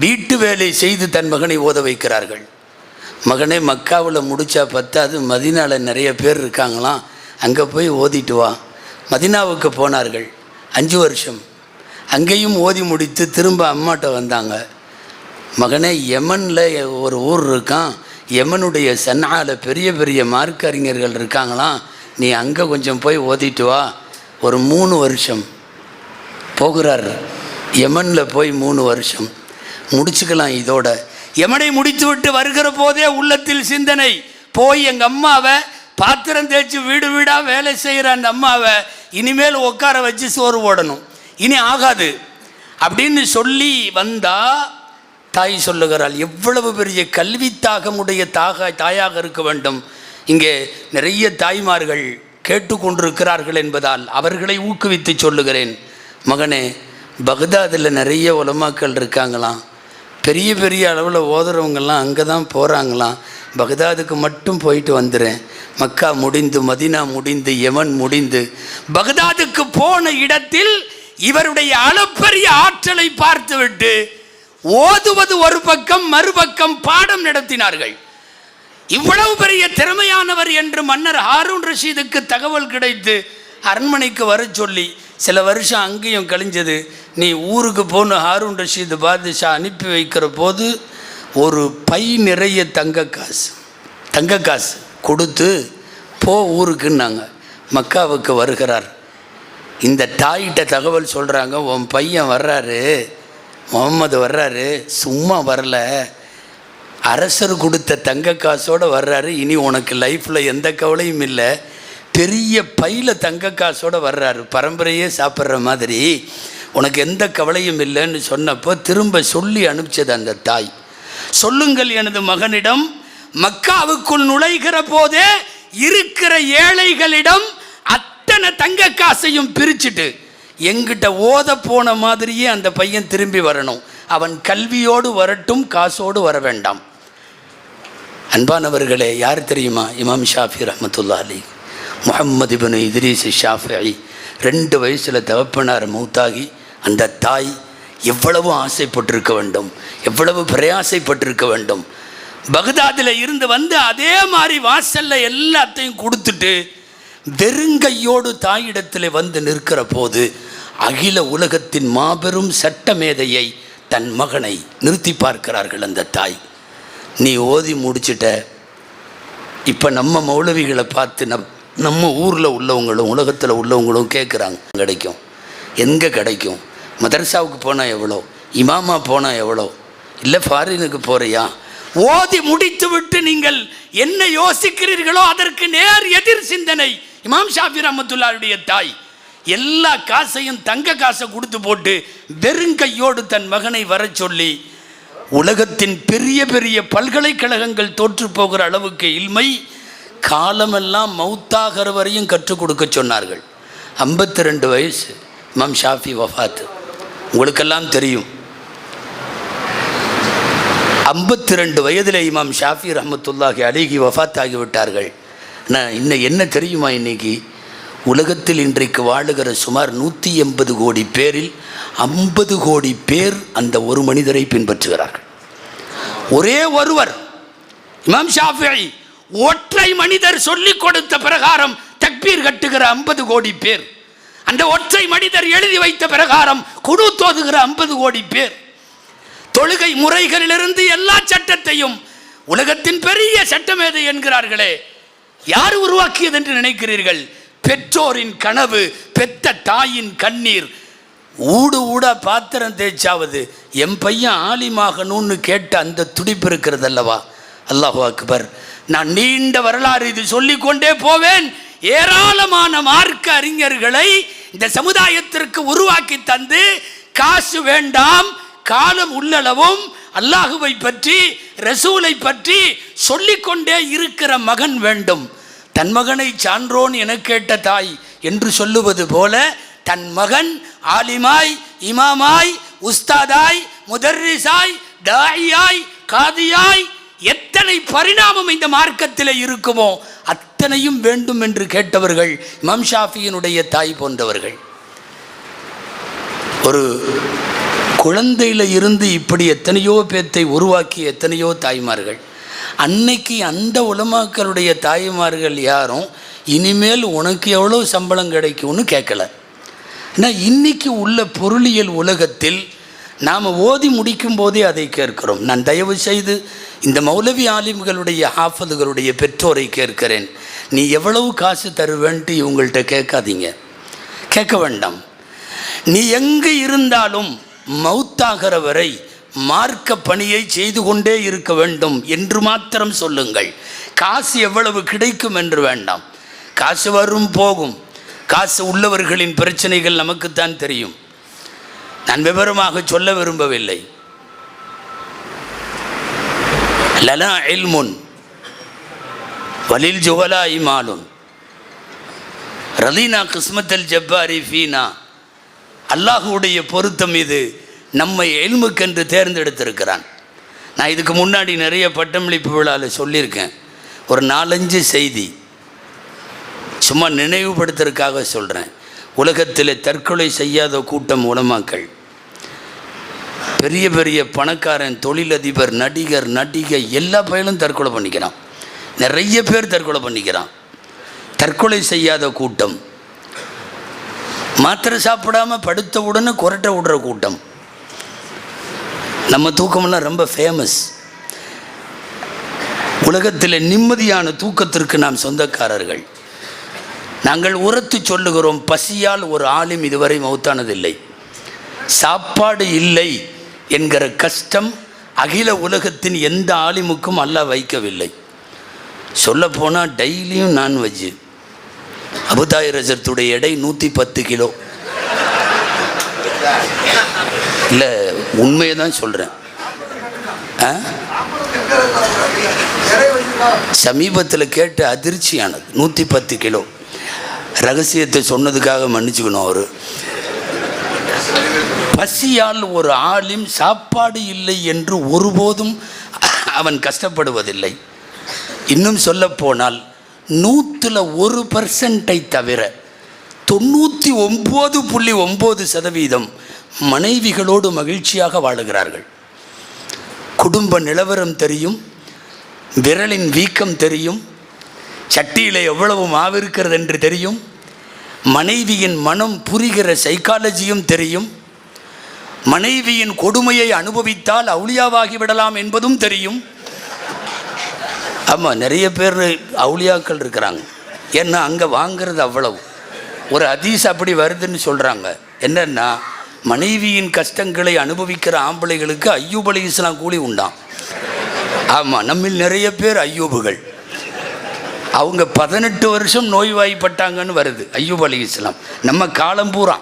வீட்டு வேலை செய்து தன் மகனை ஓத வைக்கிறார்கள். மகனே, மக்காவில் முடித்தா பத்தாது, மதீனாவில் நிறைய பேர் இருக்காங்களாம், அங்கே போய் ஓதிட்டு வா. மதீனாவுக்கு போனார்கள். 5 வருஷம் அங்கேயும் ஓதி முடித்து திரும்ப அம்மாட்ட வந்தாங்க. மகனே, யமனில் ஒரு ஊர் இருக்கான், யமனுடைய சன்னாவில் பெரிய பெரிய மார்க்க அறிஞர்கள் இருக்காங்களாம், நீ அங்கே கொஞ்சம் போய் ஓதிட்டு வா. ஒரு 3 வருஷம் போகிறார். யமனில் போய் 3 வருஷம் முடிச்சுக்கலாம். இதோட யமனை முடித்து விட்டு வருகிற போதே உள்ளத்தில் சிந்தனை, போய் எங்கள் அம்மாவை பாத்திரம் தேய்ச்சி வீடு வீடாக வேலை செய்கிற அந்த அம்மாவை இனிமேல் உட்கார வச்சு சோறு போடணும், இனி ஆகாது அப்படின்னு சொல்லி வந்தா தாய் சொல்லுகிறாள், எவ்வளவு பெரிய கல்வி தாகமுடைய தாயாக இருக்க வேண்டும். இங்கே நிறைய தாய்மார்கள் கேட்டுக்கொண்டிருக்கிறார்கள் என்பதால் அவர்களை ஊக்குவித்து சொல்லுகிறேன். மகனே, பக்தாதில் நிறைய உலமாக்கள் இருக்காங்களாம், பெரிய பெரிய அளவில் ஓதுறவங்கெல்லாம் அங்கே தான் போகிறாங்களாம். பக்தாதுக்கு மட்டும் போயிட்டு வந்துடுறேன். மக்கா முடிந்து, மதினா முடிந்து, யமன் முடிந்து, பக்தாதுக்கு போன இடத்தில் இவருடைய அளப்பரிய ஆற்றலை பார்த்துவிட்டு ஓதுவது ஒரு பக்கம், மறுபக்கம் பாடம் நடத்தினார்கள். இவ்வளவு பெரிய திறமையானவர் என்று மன்னர் ஹாரூன் ரஷீதுக்கு தகவல் கிடைத்து அரண்மனைக்கு வர சொல்லி சில வருஷம் அங்கேயும் கழிஞ்சது. நீ ஊருக்கு போன ஹாரூன் ரஷீது பாதுஷா அனுப்பி வைக்கிற போது ஒரு பை நிறைய தங்க காசு கொடுத்து போ ஊருக்குன்னாங்க. மக்காவுக்கு வருகிறார். இந்த தாயிட்ட தகவல் சொல்கிறாங்க, உன் பையன் வர்றாரு, முகம்மது வர்றாரு, சும்மா வரல, அரசர் கொடுத்த தங்க காசோடு வர்றாரு. இனி உனக்கு லைஃப்பில் எந்த கவலையும் இல்லை, பெரிய பையில் தங்க காசோடு வர்றாரு, பரம்பரையே சாப்பிட்ற மாதிரி, உனக்கு எந்த கவலையும் இல்லைன்னு சொன்னப்போ திரும்ப சொல்லி அனுப்பிச்சது அந்த தாய். சொல்லுங்கள் எனது மகனிடம், மக்காவுக்குள் நுழைகிற போதே இருக்கிற ஏழைகளிடம் அத்தனை தங்க காசையும் பிரிச்சுட்டு எங்கிட்ட ஓத போன மாதிரியே அந்த பையன் திரும்பி வரணும், அவன் கல்வியோடு வரட்டும், காசோடு வர வேண்டாம். அன்பானவர்களே, யார் தெரியுமா? இமாம் ஷாஃபி ரஹ்மத்துல்லாஹி அலைஹி, முஹம்மது இப்னு இத்ரீஸ் ஷாஃபிஈ. 2 வயசில் தகப்பனார் மௌத்தாகி அந்த தாய் எவ்வளவு ஆசைப்பட்டிருக்க வேண்டும், எவ்வளவு பிரயாசைப்பட்டிருக்க வேண்டும். பக்தாதில் இருந்து வந்து அதே மாதிரி வாசலில் எல்லாத்தையும் கொடுத்துட்டு வெறுங்கையோடு தாயிடத்தில் வந்து நிற்கிற போது அகில உலகத்தின் மாபெரும் சட்டமேதையை தன் மகனை நிறுத்தி பார்க்கிறார்கள் அந்த தாய். நீ ஓதி முடிச்சிட்ட, இப்போ நம்ம மௌலவிகளை பார்த்து நம்ம ஊரில் உள்ளவங்களும் உலகத்தில் உள்ளவங்களும் கேட்குறாங்க, கிடைக்கும் எங்கே கிடைக்கும்? மதரசாவுக்கு போனால் எவ்வளோ, இமாமா போனால் எவ்வளோ, இல்லை ஃபாரினுக்கு போகிறியா? ஓதி முடித்து விட்டு நீங்கள் என்ன யோசிக்கிறீர்களோ அதற்கு நேர் எதிர் சிந்தனை. இமாம் ஷாஃபி ரஹ்மத்துல்லாஹியுடைய தாய் எல்லா காசையும் தங்க காசை கொடுத்து போட்டு வெறுங்கையோடு தன் மகனை வர சொல்லி உலகத்தின் பெரிய பெரிய பல்கலைக்கழகங்கள் தோற்று போகிற அளவுக்கு இல்மை காலமெல்லாம் மௌத்தாகிற வரையும் கற்றுக் கொடுக்க சொன்னார்கள். 52 வயசு இமாம் ஷாஃபி வஃபாத். உங்களுக்கெல்லாம் தெரியும், 52 வயதில் இமாம் ஷாஃபி ரஹ்மத்துல்லாஹி அலைஹி வஃபாத் ஆகிவிட்டார்கள். நான் இன்னும் என்ன தெரியுமா? இன்னைக்கு உலகத்தில் இன்றைக்கு வாழுகிற சுமார் 180 கோடி பேரில் 50 கோடி பேர் அந்த ஒரு மனிதரை பின்பற்றுகிறார்கள். ஒரே ஒருவர் இமாம் ஷாஃபிஈ ஒற்றை மனிதர் சொல்லிக் கொடுத்த பிரகாரம் தக்பீர் கட்டுகிற 50 கோடி பேர், அந்த ஒற்றை மனிதர் எழுதி வைத்த பிரகாரம் குனூத் ஓதுகிற 50 கோடி பேர், தொழுகை முறைகளிலிருந்து எல்லா சட்டத்தையும் உலகத்தின் பெரிய சட்டமேதை என்கிறார்களே, யார் உருவாக்கியது என்று நினைக்கிறீர்கள்? பெற்றோரின் கனவு, பெத்த தாயின் கண்ணீர். ஊடா பாத்திரம் தேய்ச்சாவது என் பையன் ஆலிமாகணும்னு கேட்ட அந்த துடிப்பு இருக்கிறது அல்லவா? அல்லாஹு அக்பர். நான் நீண்ட வரலாறு இது சொல்லிக்கொண்டே போவேன். ஏராளமான மார்க்க அறிஞர்களை இந்த சமுதாயத்திற்கு உருவாக்கி தந்து காசு வேண்டாம், காலம் உள்ளளவும் அல்லாஹுவை பற்றி ரசூலை பற்றி சொல்லிக்கொண்டே இருக்கிற மகன் வேண்டும். தன் மகனை சான்றோன் என கேட்ட தாய் என்று சொல்லுவது போல தன் மகன் ஆலிமாய், இமாமாய், உஸ்தாதாய், முதர்ரிசாய், தாயியாய், காதியாய், எத்தனை பரிணாமம் இந்த மார்க்கத்தில் இருக்குமோ அத்தனையும் வேண்டும் என்று கேட்டவர்கள் இமாம் ஷாஃபியினுடைய தாய் போன்றவர்கள். ஒரு குழந்தையில இருந்து இப்படி எத்தனையோ பேத்தை உருவாக்கிய எத்தனையோ தாய்மார்கள். அன்னைக்கு அந்த உலமாக்களுடைய தாய்மார்கள் யாரும் இனிமேல் உனக்கு எவ்வளோ சம்பளம் கிடைக்கும்னு கேட்கல. ஆனால் இன்னைக்கு உள்ள பொருளியல் உலகத்தில் நாம் ஓதி முடிக்கும் போதே அதை கேட்கிறோம். நான் தயவு செய்து இந்த மௌலவி ஆலிம்களுடைய ஹாஃபதுகளுடைய பெற்றோரை கேட்கிறேன், நீ எவ்வளவு காசு தருவேன்ட்டு இவங்கள்ட்ட கேட்காதீங்க, கேட்க வேண்டாம். நீ எங்கே இருந்தாலும் மௌத்தாகிற வரை மார்க்க பணியை செய்து கொண்டே இருக்க வேண்டும் என்று மாத்திரம் சொல்லுங்கள். காசு எவ்வளவு கிடைக்கும் என்று வேண்டாம். காசு வரும் போகும். காசு உள்ளவர்களின் பிரச்சனைகள் நமக்குத்தான் தெரியும். நான் விவரமாக சொல்ல விரும்பவில்லை. லனா இல்முன் வலில் ஜுஹலா இமாலுன். ரலீனா கிஸ்மத்தல் ஜப்பாரி ஃபீனா, அல்லாஹுடைய பொருத்தம் இது நம்மை இல்முக்கென்று தேர்ந்தெடுத்திருக்கிறான். நான் இதுக்கு முன்னாடி நிறைய பட்டமளிப்பு விழாவில் சொல்லியிருக்கேன். ஒரு 4-5 செய்தி சும்மா நினைவுபடுத்துறதுக்காக சொல்கிறேன். உலகத்தில் தற்கொலை செய்யாத கூட்டம் உலமாக்கள். பெரிய பெரிய பணக்காரன், தொழிலதிபர், நடிகர், நடிகை எல்லா பயிலும் தற்கொலை பண்ணிக்கிறான். நிறைய பேர் தற்கொலை பண்ணிக்கிறான். தற்கொலை செய்யாத கூட்டம். மாத்திரை சாப்பிடாமல் படுத்த உடனே கொரட்டை விடுற கூட்டம். நம்ம தூக்கமெல்லாம் ரொம்ப ஃபேமஸ். உலகத்தில் நிம்மதியான தூக்கத்திற்கு நாம் சொந்தக்காரர்கள். நாங்கள் உரத்து சொல்லுகிறோம், பசியால் ஒரு ஆளும் இதுவரை மௌத்தானதில்லை. சாப்பாடு இல்லை என்கிற கஷ்டம் அகில உலகத்தின் எந்த ஆலிமுக்கும் அல்லாஹ் வைக்கவில்லை. சொல்லப்போனால் டெய்லியும் நான்வெஜ்ஜு. அபுதாய் ரசத்துடைய எடை 110 கிலோ. இல்லை, உண்மையை தான் சொல்கிறேன். சமீபத்தில் கேட்ட அதிர்ச்சியானது 110 கிலோ. ரகசியத்தை சொன்னதுக்காக மன்னிச்சுக்கணும். அவர் பசியால் ஒரு ஆளும் சாப்பாடு இல்லை என்று ஒருபோதும் அவன் கஷ்டப்படுவதில்லை. இன்னும் சொல்லப்போனால் 100% தவிர 99.9% மனைவிகளோடு மகிழ்ச்சியாக வாழுகிறார்கள். குடும்ப நிலவரம் தெரியும், விரலின் வீக்கம் தெரியும், சட்டியில் எவ்வளவு மாவிருக்கிறது என்று தெரியும், மனைவியின் மனம் புரிகிற சைக்காலஜியும் தெரியும், மனைவியின் கொடுமையை அனுபவித்தால் அவுளியாவாகி விடலாம் என்பதும் தெரியும். ஆமாம், நிறைய பேர் அவுளியாக்கள் இருக்கிறாங்க. ஏன்னா அங்கே வாங்கிறது அவ்வளவு. ஒரு ஹதீஸ் அப்படி வருதுன்னு சொல்கிறாங்க. என்னென்னா, மனைவியின் கஷ்டங்களை அனுபவிக்கிற ஆம்பளைகளுக்கு அய்யூப் அலைஹிஸ்ஸலாம் கூலி உண்டாம். ஆமாம், நம்மில் நிறைய பேர் அய்யூபுகள். அவங்க 18 வருஷம் நோய்வாய்ப்பட்டாங்கன்னு வருது அய்யூப் அலைஹிஸ்ஸலாம். நம்ம காலம் பூரா.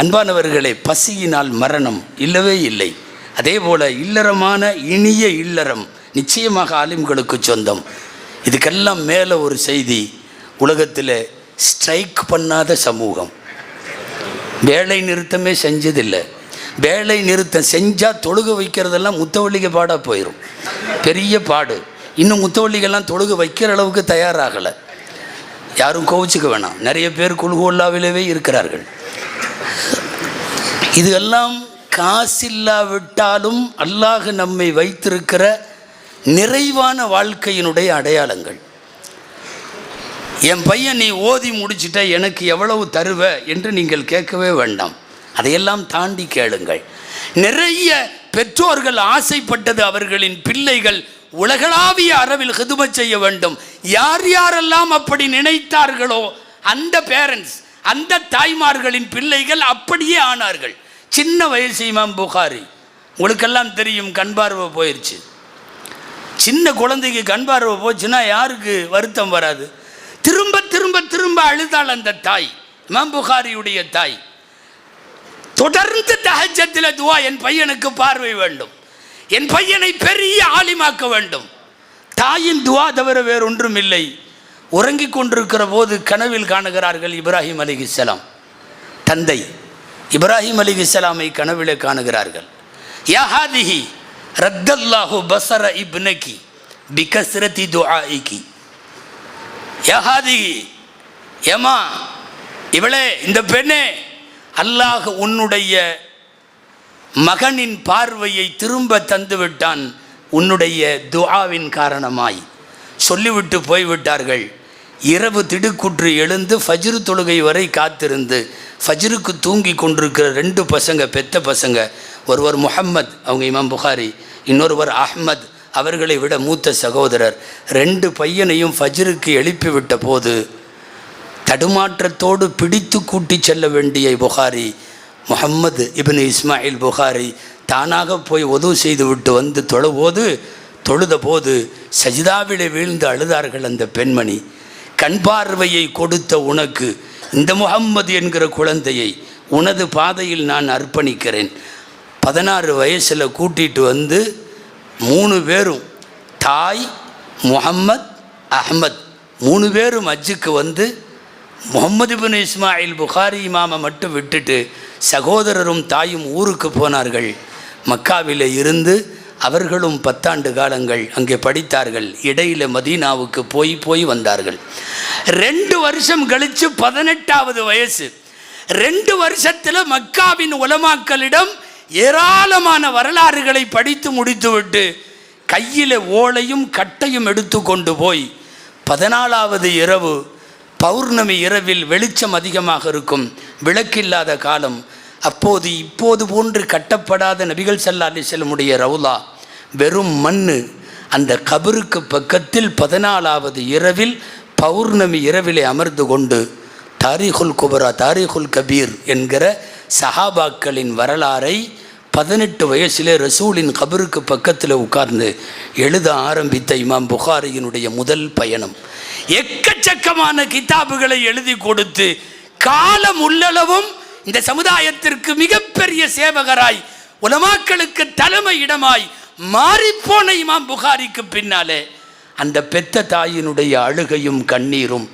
அன்பானவர்களே, பசியினால் மரணம் இல்லவே இல்லை. அதே போல் இல்லறமான இனிய இல்லறம் நிச்சயமாக ஆலிம்களுக்கு சொந்தம். இதுக்கெல்லாம் மேலே ஒரு செய்தி, உலகத்தில் ஸ்ட்ரைக் பண்ணாத சமூகம். வேலை நிறுத்தமே செஞ்சதில்லை. வேலை நிறுத்தம் செஞ்சால் தொழுக வைக்கிறதெல்லாம் முத்தவள்ளிக்கு பாடாக போயிடும். பெரிய பாடு. இன்னும் முத்தவள்ளிகள்லாம் தொழுக வைக்கிற அளவுக்கு தயாராகலை. யாரும் கோவிச்சுக்க வேணாம். நிறைய பேர் குல்ஹுவல்லாவிலவே இருக்கிறார்கள். இதெல்லாம் காசில்லாவிட்டாலும் அல்லாஹ் நம்மை வைத்திருக்கிற நிறைவான வாழ்க்கையினுடைய அடையாளங்கள். என் பையன் நீ ஓதி முடிச்சிட்ட, எனக்கு எவ்வளவு தருவ என்று நீங்கள் கேட்கவே வேண்டாம். அதையெல்லாம் தாண்டி கேளுங்கள். நிறைய பெற்றோர்கள் ஆசைப்பட்டது அவர்களின் பிள்ளைகள் உலகளாவிய அளவில் ஹிதுமத் செய்ய வேண்டும். யார் யாரெல்லாம் அப்படி நினைத்தார்களோ அந்த பேரண்ட்ஸ், அந்த தாய்மார்களின் பிள்ளைகள் அப்படியே ஆனார்கள். சின்ன வயசு இமாம் புகாரி, உங்களுக்கெல்லாம் தெரியும், கண் பார்வை போயிடுச்சு. சின்ன குழந்தைக்கு கண் பார்வை போச்சுன்னா யாருக்கு வருத்தம் வராது? திரும்ப திரும்ப திரும்ப அழுதாள் அந்த தாய், இமாம் புகாரியுடைய தாய். தொடர்ந்து தஹஜ்ஜத்தில் துவா, என் பையனுக்கு பார்வை வேண்டும், என் பையனை பெரிய ஆலிமாக்க வேண்டும். தாயின் துவா தவிர வேறொன்றும் இல்லை. உறங்கிக் கொண்டிருக்கிற போது கனவில் காணுகிறார்கள் இப்ராஹிம் அலைஹிஸ்ஸலாம். தந்தை இப்ராஹிம் அலைஹிஸ்ஸலாமை கனவிலே காணுகிறார்கள். யா ஹாதிஹி ரத்தல்லாஹு பஸர இப்னகி பிகஸ்ரதி துஆஇகி. யா ஹாதிஹி, ஏமா இவளே, இந்த பெண்ணே, அல்லாஹ் உன்னுடைய மகனின் பார்வையை திரும்ப தந்து விட்டான் உன்னுடைய துஆவின் காரணமாய். சொல்லிவிட்டு போய்விட்டார்கள். இரவு திடுக்குற்று எழுந்து ஃபஜ்ரு தொழுகை வரை காத்திருந்து ஃபஜ்ருக்கு தூங்கி கொண்டிருக்கிற 2 பசங்க, பெத்த பசங்க. ஒருவர் முஹம்மத், அவங்க இமாம் புகாரி, இன்னொருவர் அஹ்மத், அவர்களை விட மூத்த சகோதரர். 2 பையனையும் ஃபஜ்ருக்கு எழுப்பிவிட்ட போது தடுமாற்றத்தோடு பிடித்து கூட்டி செல்ல வேண்டிய புகாரி, முஹம்மது இப்னு இஸ்மாயில் புகாரி, தானாக போய் உது செய்து விட்டு வந்து தொழுத போது சஜிதாவிலே வீழ்ந்து அழுதார்கள் அந்த பெண்மணி. கண் பார்வையை கொடுத்த உனக்கு இந்த முஹம்மது என்கிற குழந்தையை உனது பாதையில் நான் அர்ப்பணிக்கிறேன். 16 வயசில் கூட்டிகிட்டு வந்து 3 பேரும், தாய், முஹம்மத், அஹ்மத் 3 பேரும் ஹஜ்ஜுக்கு வந்து முகமது பின் இஸ்மாயில் புகாரி இமாமை மட்டும் விட்டுட்டு சகோதரரும் தாயும் ஊருக்கு போனார்கள். மக்காவில் இருந்து அவர்களும் 10 ஆண்டு காலங்கள் அங்கே படித்தார்கள். இடையில் மதீனாவுக்கு போய் வந்தார்கள். 2 வருஷம் கழித்து 18வது வயசு. 2 வருஷத்தில் மக்காவின் உலமாக்களிடம் ஏராளமான வரலாறுகளை படித்து முடித்துவிட்டு கையில் ஓலையும் கட்டையும் எடுத்து கொண்டு போய் 14வது இரவு பௌர்ணமி இரவில் வெளிச்சம் அதிகமாக இருக்கும், விளக்கில்லாத காலம். அப்போது இப்போது போன்று கட்டப்படாத நபிகள் ஸல்லல்லாஹு அலைஹி வஸல்லமுடைய ரவுலா வெறும் மண். அந்த கபருக்கு பக்கத்தில் 14வது இரவில் பௌர்ணமி இரவிலே அமர்ந்து கொண்டு தாரீகுல் குபரா தாரீகுல் கபீர் என்கிற சஹாபாக்களின் வரலாறை 18 வயசிலே ரசூலின் கபருக்கு பக்கத்தில் உட்கார்ந்து எழுத ஆரம்பித்த இமாம் புகாரியினுடைய முதல் பயணம். எக்கச்சக்கமான கிதாபுகளை எழுதி கொடுத்து காலம் உள்ளளவும் இந்த சமுதாயத்திற்கு மிகப்பெரிய சேவகராய் உலமாக்களுக்கு தலைமை இடமாய் மாறிப்போன இமாம் புகாரிக்கு பின்னாலே அந்த பெத்த தாயினுடைய அழுகையும் கண்ணீரும்,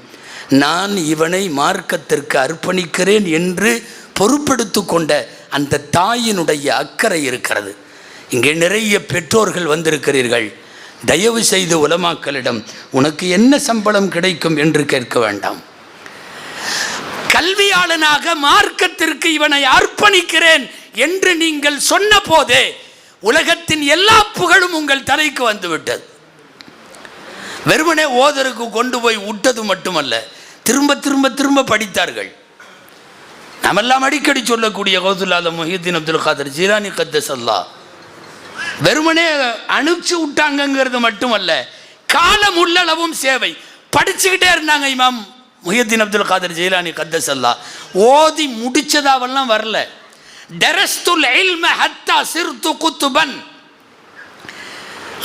நான் இவனை மார்க்கத்திற்கு அர்ப்பணிக்கிறேன் என்று பொறுப்பெடுத்து கொண்ட அந்த தாயினுடைய அக்கறை இருக்கிறது. இங்கே நிறைய பெற்றோர்கள் வந்திருக்கிறீர்கள். தயவு செய்து உலமாக்களிடம் உனக்கு என்ன சம்பளம் கிடைக்கும் என்று கேட்க வேண்டாம். கல்வியாளனாக மார்க்கத்திற்கு இவனை அர்ப்பணிக்கிறேன் என்று நீங்கள் சொன்ன போதே உலகத்தின் எல்லா புகழும் உங்கள் தலைக்கு வந்துவிட்டது. வெறுமனே ஓதருக்கு கொண்டு போய் விட்டது மட்டுமல்ல, திரும்ப திரும்ப திரும்ப படித்தார்கள். நாமெல்லாம் அடிக்கடி சொல்லக்கூடிய கௌசுல் ஆலம் முஹியுத்தீன் அப்துல் காதர் ஜீலானி கத்தஸல்லாஹ் வெறுமனே அனுப்பிச்சு விட்டாங்கிறது மட்டுமல்ல, காலம் உள்ளளவும் சேவை படிச்சுக்கிட்டே இருந்தாங்க. இமாம் முஹியுத்தீன் அப்துல் காதர் ஜீலானி கத்தஸல்லாஹ் ஓதி முடிச்சதாவெல்லாம் வரல. தரஸ்துல் இல்ம ஹத்தா சிர்து குத்துபன்.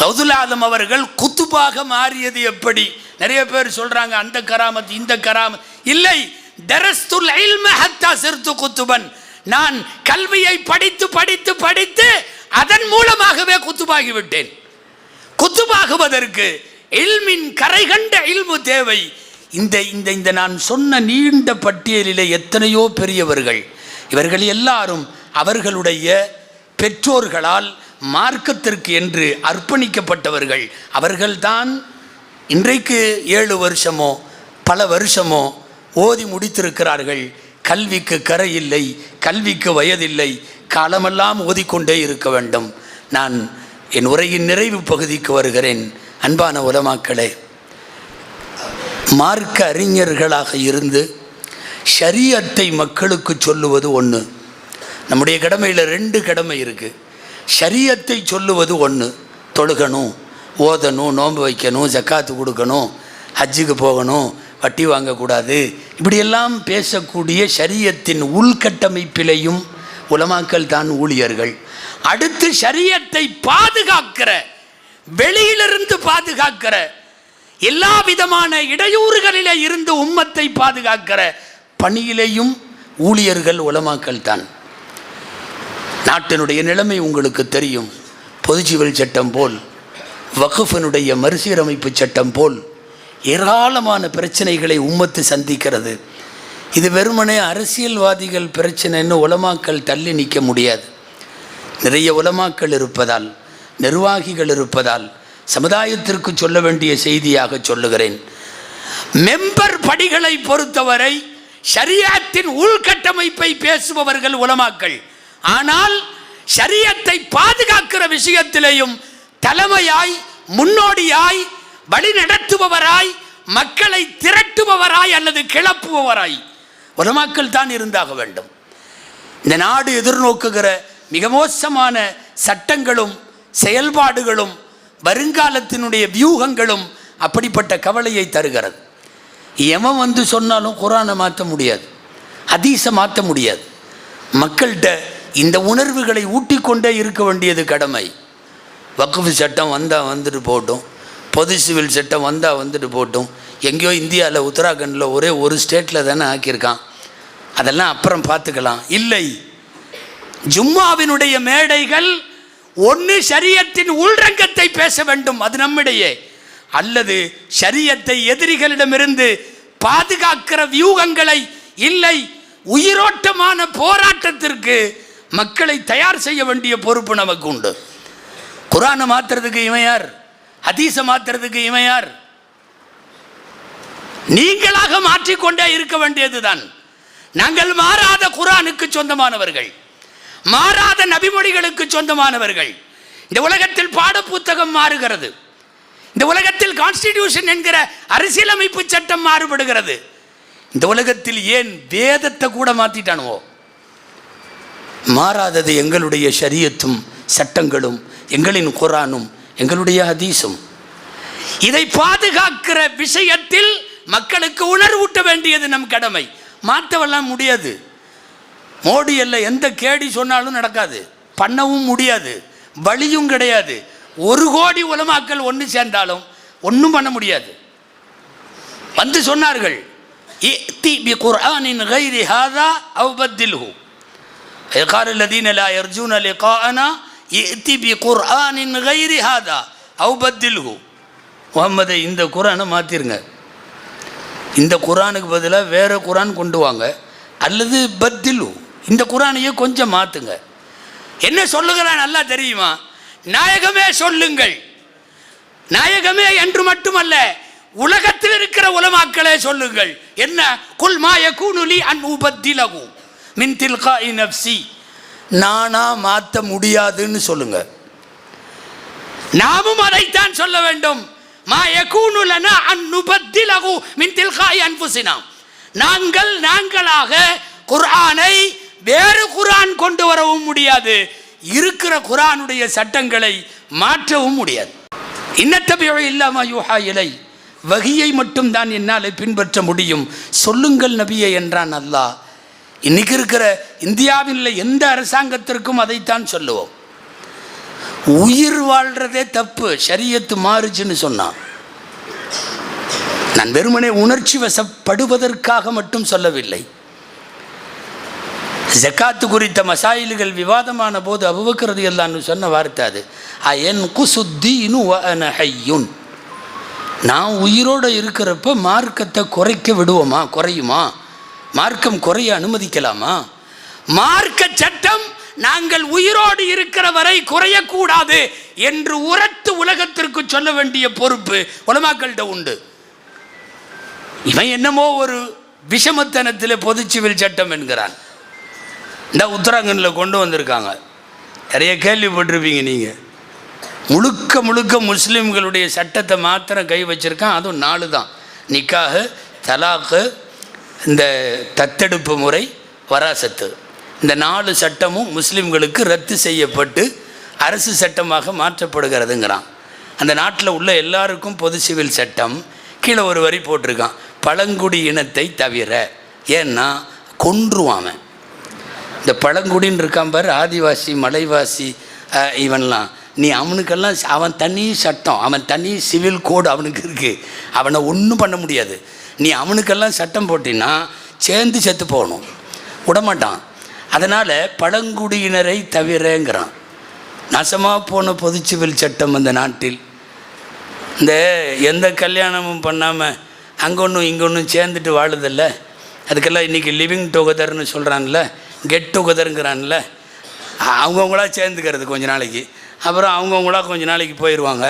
கௌசுல் ஆலம் அவர்கள் குத்துபாக மாறியது எப்படி? நிறைய பேர் சொல்றாங்க அந்த கராமத் இந்த கராமத். இல்லை, தரஸ்துல் இல்ம ஹத்தா சிர்து குத்துபன். நான் கல்வியை படித்து படித்து படித்து அதன் மூலமாகவே குத்துபாகி விட்டேன். குத்துபாகுவதற்கு இல்மின் கரை கண்ட இல்மு தேவை. இந்த இந்த இந்த நான் சொன்ன நீண்ட பட்டியலிலே எத்தனையோ பெரியவர்கள், இவர்கள் எல்லாரும் அவர்களுடைய பெற்றோர்களால் மார்க்கத்திற்கு என்று அர்ப்பணிக்கப்பட்டவர்கள். அவர்கள்தான் இன்றைக்கு 7 வருஷமோ பல வருஷமோ ஓதி முடித்திருக்கிறார்கள். கல்விக்கு கரை இல்லை, கல்விக்கு வயதில்லை, காலமெல்லாம் ஓதிக்கொண்டே இருக்க வேண்டும். நான் என் உரையின் நிறைவு பகுதிக்கு வருகிறேன். அன்பான உலமாக்களே, மார்க்க அறிஞர்களாக இருந்து ஷரியத்தை மக்களுக்கு சொல்லுவது ஒன்று. நம்முடைய கடமையில் 2 கடமை இருக்குது. ஷரியத்தை சொல்லுவது ஒன்று, தொழுகணும், ஓதணும், நோன்பு வைக்கணும், ஜக்காத்து கொடுக்கணும், ஹஜ்ஜுக்கு போகணும், வட்டி வாங்கக்கூடாது, இப்படியெல்லாம் பேசக்கூடிய ஷரியத்தின் உள்கட்டமைப்பிலையும் உலமாக்கள் தான் ஊழியர்கள். அடுத்து ஷரியத்தை பாதுகாக்கிற, வெளியிலிருந்து பாதுகாக்கிற, எல்லா விதமான இடையூறுகளிலே இருந்து உம்மத்தை பாதுகாக்கிற பணியிலேயும் ஊழியர்கள் உலமாக்கள் தான். நாட்டினுடைய நிலைமை உங்களுக்கு தெரியும். பொதுச்சிவில் சட்டம் போல், வக்ஃபினுடைய மறுசீரமைப்பு சட்டம் போல் ஏராளமான பிரச்சனைகளை உம்மத்து சந்திக்கிறது. இது வெறுமனே அரசியல்வாதிகள் பிரச்சனைன்னு உலமாக்கள் தள்ளி நிற்க முடியாது. நிறைய உலமாக்கள் இருப்பதால், நிர்வாகிகள் இருப்பதால் சமுதாயத்திற்கு சொல்ல வேண்டிய செய்தியாக சொல்லுகிறேன். மெம்பர் படிகளை பொறுத்தவரை ஷரியத்தின் உள்கட்டமைப்பை பேசுபவர்கள் உலமாக்கள். ஆனால் ஷரியத்தை பாதுகாக்கிற விஷயத்திலேயும் தலைமையாய், முன்னோடியாய், வழி நடத்துபவராய், மக்களை திரட்டுபவராய் அல்லது கிளப்புபவராய் உலமாக்கள் தான் இருந்தாக வேண்டும். இந்த நாடு எதிர்நோக்குகிற மிக மோசமான சட்டங்களும் செயல்பாடுகளும் வருங்காலத்தினுடைய வியூகங்களும் அப்படிப்பட்ட கவலையை தருகிறது. எவன் வந்து சொன்னாலும் குர்ஆனை மாற்ற முடியாது, ஹதீஸை மாற்ற முடியாது. மக்கள்கிட்ட இந்த உணர்வுகளை ஊட்டிக்கொண்டே இருக்க வேண்டியது கடமை. வக்ஃபு சட்டம் வந்தால் வந்துட்டு போட்டும், பொது சிவில் சட்டம் வந்தால் வந்துட்டு போட்டும். எங்கேயோ இந்தியாவில் உத்தராகண்டில் ஒரே ஒரு ஸ்டேட்டில் தானே ஆக்கியிருக்கான், அதெல்லாம் அப்புறம் பார்த்துக்கலாம். இல்லை, ஜும்மாவினுடைய மேடைகள் ஒன்று ஷரியத்தின் உள்ரங்கத்தை பேச வேண்டும், அது நம்மிடையே, அல்லது ஷரியத்தை எதிரிகளிடமிருந்து பாதுகாக்கிற வியூகங்களை இல்லை, உயிரோட்டமான போராட்டத்திற்கு மக்களை தயார் செய்ய வேண்டிய பொறுப்பு நமக்கு உண்டு. குர்ஆனை மாத்துறதுக்கு இவன் யார்? ஹதீஸை மாத்துறதுக்கு இவன் யார்? நீங்களாக மாற்றிக்கொண்டே இருக்க வேண்டியதுதான். நாங்கள் மாறாத குர்ஆனுக்கு சொந்தமானவர்கள், மாறாத நபிமொழிகளுக்கு சொந்தமானவர்கள். இந்த உலகத்தில் பாட புத்தகம் மாறுகிறது, இந்த உலகத்தில் கான்ஸ்டிடியூஷன் என்கிற அரசியலமைப்பு சட்டம் மாறுபடுகிறது. இந்த உலகத்தில் ஏன் வேதத்தை கூட மாத்திட்டானுவோ? மாறாதது எங்களுடைய ஷரியத்தும் சட்டங்களும், எங்களின் குர்ஆனும், எங்களுடைய ஹதீஸும். இதை பாதுகாக்கிற விஷயத்தில் மக்களுக்கு உணர்வூட்ட வேண்டியது நம் கடமை. மாற்றவெல்லாம் முடியாது. மோடி எல்லாம் எந்த கேடி சொன்னாலும் நடக்காது, பண்ணவும் முடியாது, வழியும் கிடையாது. 1 கோடி உலமாக்கள் ஒன்று சேர்ந்தாலும் ஒன்றும் பண்ண முடியாது. வந்து சொன்னார்கள், இத்தி பி குர்ஆனின் கைரி ஹாதா அவ் பத்தில்ஹு யகால الذين لا يرجون لقاءنا இத்தி பி குர்ஆனின் கைரி ஹாதா அவ் பத்தில்ஹு. முஹம்மதை இந்த குர்ஆனை மாற்றிருங்க, இந்த குர்ஆனுக்கு பதிலாக வேறு குர்ஆன் கொண்டு வாங்க, அல்லது பத்திலு, இந்த குர்ஆனையே கொஞ்சம் மாற்றுங்க. என்ன சொல்லுகிறான் நல்லா தெரியுமா? நாயகமே சொல்லுங்கள். நாயகமே என்று மட்டுமல்ல, உலகத்தில் இருக்கிற உலமாக்களே சொல்லுங்கள். என்ன? குல் மா யகூனு லி அன் உபத்திலஹு மின் தில்காஇ நஃப்ஸி. நானா மாற்ற முடியாதுன்னு சொல்லுங்க. நாமும் அதைத்தான் சொல்ல வேண்டும். மா யகூனு லனா அன் நுபத்திலஹு மின் தில்காஇ அன்ஃபுஸினா. நாங்களாக குர்ஆனை வேறு குர்ஆன் கொண்டு வரவும் முடியாது, இருக்கிற குர்ஆனுடைய சட்டங்களை மாற்றவும் முடியாது. இன்னத்தபிஉ இல்லா மா யூஹா இலை. வஹியை மட்டும் தான் என்னால் பின்பற்ற முடியும், சொல்லுங்கள் நபியே என்றான் அல்லாஹ். இன்னைக்கு இருக்கிற இந்தியாவில் எந்த அரசாங்கத்திற்கும் அதைத்தான் சொல்லுவோம். உயிர் வாழ்றதே தப்பு, ஷரியத்து மாறுச்சுன்னு சொன்னான். நான் வெறுமனே உணர்ச்சி வசப்படுவதற்காக மட்டும் சொல்லவில்லை. ஜக்காத்து குறித்த மசாயில்கள் விவாதமான போது அபூபக்கர் ரலியல்லாஹு அன்ஹு சொன்ன வார்த்தை அது, அயன் குசுத்தீனு வ அன ஹய்யுன். நான் உயிரோடு இருக்கிறப்ப மார்க்கத்தை குறைக்க விடுவோமா? குறையுமா? மார்க்கம் குறைய அனுமதிக்கலாமா? மார்க்க சட்டம் நாங்கள் உயிரோடு இருக்கிற வரை குறையக்கூடாது என்று உரத்து உலகத்திற்கு சொல்ல வேண்டிய பொறுப்பு உலமாக்கள்கிட்ட உண்டு. இவன் என்னமோ ஒரு விஷமத்தனத்தில் பொது சிவில் சட்டம் என்கிறான். இந்த உத்தராகண்டில் கொண்டு வந்திருக்காங்க, நிறைய கேள்விப்பட்டிருப்பீங்க நீங்கள். முழுக்க முழுக்க முஸ்லீம்களுடைய சட்டத்தை மாத்திரம் கை வச்சுருக்கான். அதுவும் 4 தான்: நிக்காஹு, தலாக்கு, இந்த தத்தெடுப்பு முறை, வராசத்து. இந்த 4 சட்டமும் முஸ்லீம்களுக்கு ரத்து செய்யப்பட்டு அரசு சட்டமாக மாற்றப்படுகிறதுங்கிறான். அந்த நாட்டில் உள்ள எல்லாருக்கும் பொது சிவில் சட்டம். கீழே ஒரு வரி போட்டிருக்கான், பழங்குடி இனத்தை தவிர. ஏன்னா கொன்றுவான். இந்த பழங்குடின்னு இருக்கான் பாரு, ஆதிவாசி, மலைவாசி, இவன்லாம், நீ அவனுக்கெல்லாம் அவன் தனி சட்டம், அவன் தனி சிவில் கோடு அவனுக்கு இருக்குது. அவனை ஒன்றும் பண்ண முடியாது. நீ அவனுக்கெல்லாம் சட்டம் போட்டின்னா சேர்ந்து செத்து போகணும், விடமாட்டான். அதனால் பழங்குடியினரை தவிரங்கிறான். நாசமாக போன பொது சிவில் சட்டம் அந்த நாட்டில். இந்த எந்த கல்யாணமும் பண்ணாமல் அங்கொன்றும் இங்கொன்றும் சேர்ந்துட்டு வாழுதில்ல, அதுக்கெல்லாம் இன்றைக்கி லிவிங் டுகெதர்னு சொல்கிறான்ல, கெட் டுகெதருங்கிறான்ல. அவங்கவுங்களா சேர்ந்துக்கிறது கொஞ்ச நாளைக்கு, அப்புறம் அவங்கவுங்களா கொஞ்ச நாளைக்கு போயிடுவாங்க,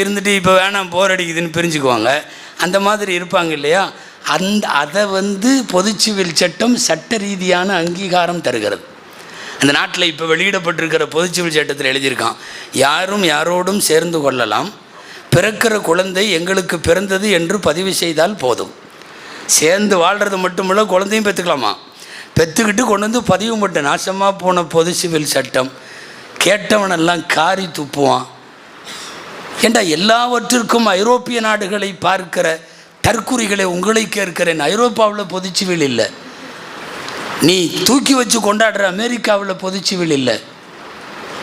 இருந்துட்டு இப்போ வேணாம் போர் அடிக்குதுன்னு பிரிஞ்சுக்குவாங்க. அந்த மாதிரி இருப்பாங்க இல்லையா? அதை பொது சிவில் சட்டம் சட்ட ரீதியான அங்கீகாரம் தருகிறது. அந்த நாட்டில் இப்போ வெளியிடப்பட்டிருக்கிற பொது சிவில் சட்டத்தில் எழுதியிருக்கான், யாரும் யாரோடும் சேர்ந்து கொள்ளலாம், பிறக்கிற குழந்தை எங்களுக்கு பிறந்தது என்று பதிவு செய்தால் போதும். சேர்ந்து வாழ்கிறது மட்டுமில்ல, குழந்தையும் பெற்றுக்கலாமா, பெற்றுக்கிட்டு கொண்டு வந்து பதிவு மட்டும். நாசமாக போன பொது சிவில் சட்டம். கேட்டவனெல்லாம் காரி துப்புவான். ஏண்டா எல்லாவற்றிற்கும் ஐரோப்பிய நாடுகளை பார்க்கிற தற்குறிகளை உங்களை கேட்கிறேன். ஐரோப்பாவில் பொது சிவில் இல்லை. நீ தூக்கி வச்சு கொண்டாடுற அமெரிக்காவில் பொது சிவில் இல்லை.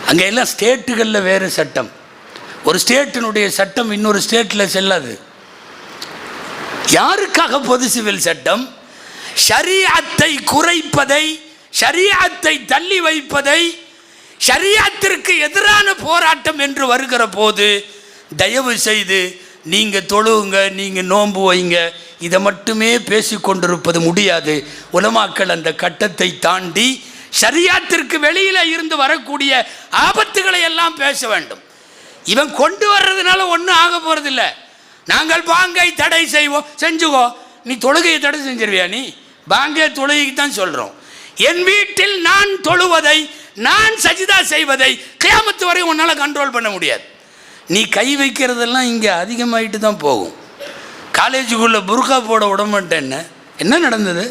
அங்கே எல்லாம் ஸ்டேட்டுகளில் வேறு சட்டம். ஒரு ஸ்டேட்டினுடைய சட்டம் இன்னொரு ஸ்டேட்டில் செல்லாது. யாருக்காக பொது சிவில் சட்டம்? ஷரீஅத்தை குறைப்பதை, ஷரீஅத்தை தள்ளி வைப்பதை, ஷரீஅத்திற்கு எதிரான போராட்டம் என்று வருகிற போது தயவு செய்து நீங்கள் தொழுவுங்க, நீங்கள் நோன்பு வைங்க, இதை மட்டுமே பேசி கொண்டிருப்பது முடியாது. உலமாக்கள் அந்த கட்டத்தை தாண்டி ஷரியாத்திற்கு வெளியில் இருந்து வரக்கூடிய ஆபத்துகளை எல்லாம் பேச வேண்டும். இவன் கொண்டு வர்றதுனால ஒன்றும் ஆக போகிறதில்ல. நாங்கள் பாங்கை தடை செய்வோம், செஞ்சுக்கோ. நீ தொழுகையை தடை செஞ்சிருவியா? நீ பாங்கே தொழுகைக்கு தான் சொல்கிறோம். என் வீட்டில் நான் தொழுவதை, நான் சஜிதா செய்வதை கியாமத்து வரை உன்னால் கண்ட்ரோல் பண்ண முடியாது. நீ கை வைக்கிறதெல்லாம் இங்கே அதிகமாகிட்டு தான் போகும். காலேஜுக்குள்ளே புர்கா போட விட மாட்டேன்னு என்ன நடந்தது?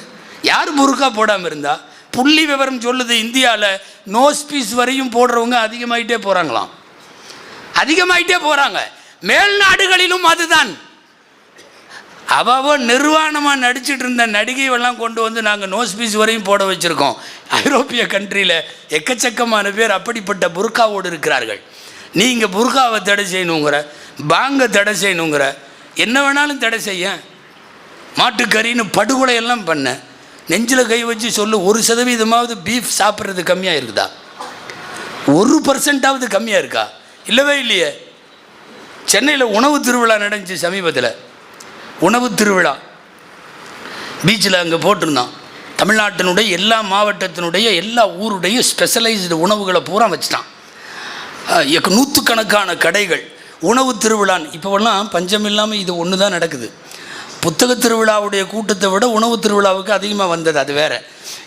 யார் புர்கா போடாமல் இருந்தா? புள்ளி விவரம் சொல்லுது, இந்தியாவில் நோஸ் பீஸ் வரையும் போடுறவங்க அதிகமாகிட்டே போகிறாங்களாம். அதிகமாகிட்டே போகிறாங்க. மேல் நாடுகளிலும் அதுதான். அவ நிர்வாணமாக நடிச்சிட்டு இருந்த நடிகைவெல்லாம் கொண்டு வந்து நாங்கள் நோஸ் பீஸ் வரையும் போட வச்சுருக்கோம். ஐரோப்பிய கண்ட்ரியில் எக்கச்சக்கமான பேர் அப்படிப்பட்ட புர்காவோடு இருக்கிறார்கள். நீங்கள் புர்காவை தடை செய்யணுங்கிற, பாங்கை தடை செய்யணுங்கிற, என்ன வேணாலும் தடை செய்ய. மாட்டுக்கறின்னு படுகொலையெல்லாம் பண்ண. நெஞ்சில் கை வச்சு சொல்லு, 1% பீஃப் சாப்பிட்றது கம்மியாக இருக்குதா? 1% கம்மியாக இருக்கா? இல்லவே இல்லையே. சென்னையில் உணவு திருவிழா நடந்துச்சு சமீபத்தில். உணவு திருவிழா பீச்சில் அங்கே போட்டிருந்தான். தமிழ்நாட்டினுடைய எல்லா மாவட்டத்தினுடைய எல்லா ஊருடைய ஸ்பெஷலைஸ்டு உணவுகளை பூரா வச்சுட்டான். நூற்றுக்கணக்கான கடைகள். உணவு திருவிழான்னு இப்போவெல்லாம் பஞ்சம் இல்லாமல் இது ஒன்று தான் நடக்குது. புத்தக திருவிழாவுடைய கூட்டத்தை விட உணவு திருவிழாவுக்கு அதிகமாக வந்தது, அது வேறு.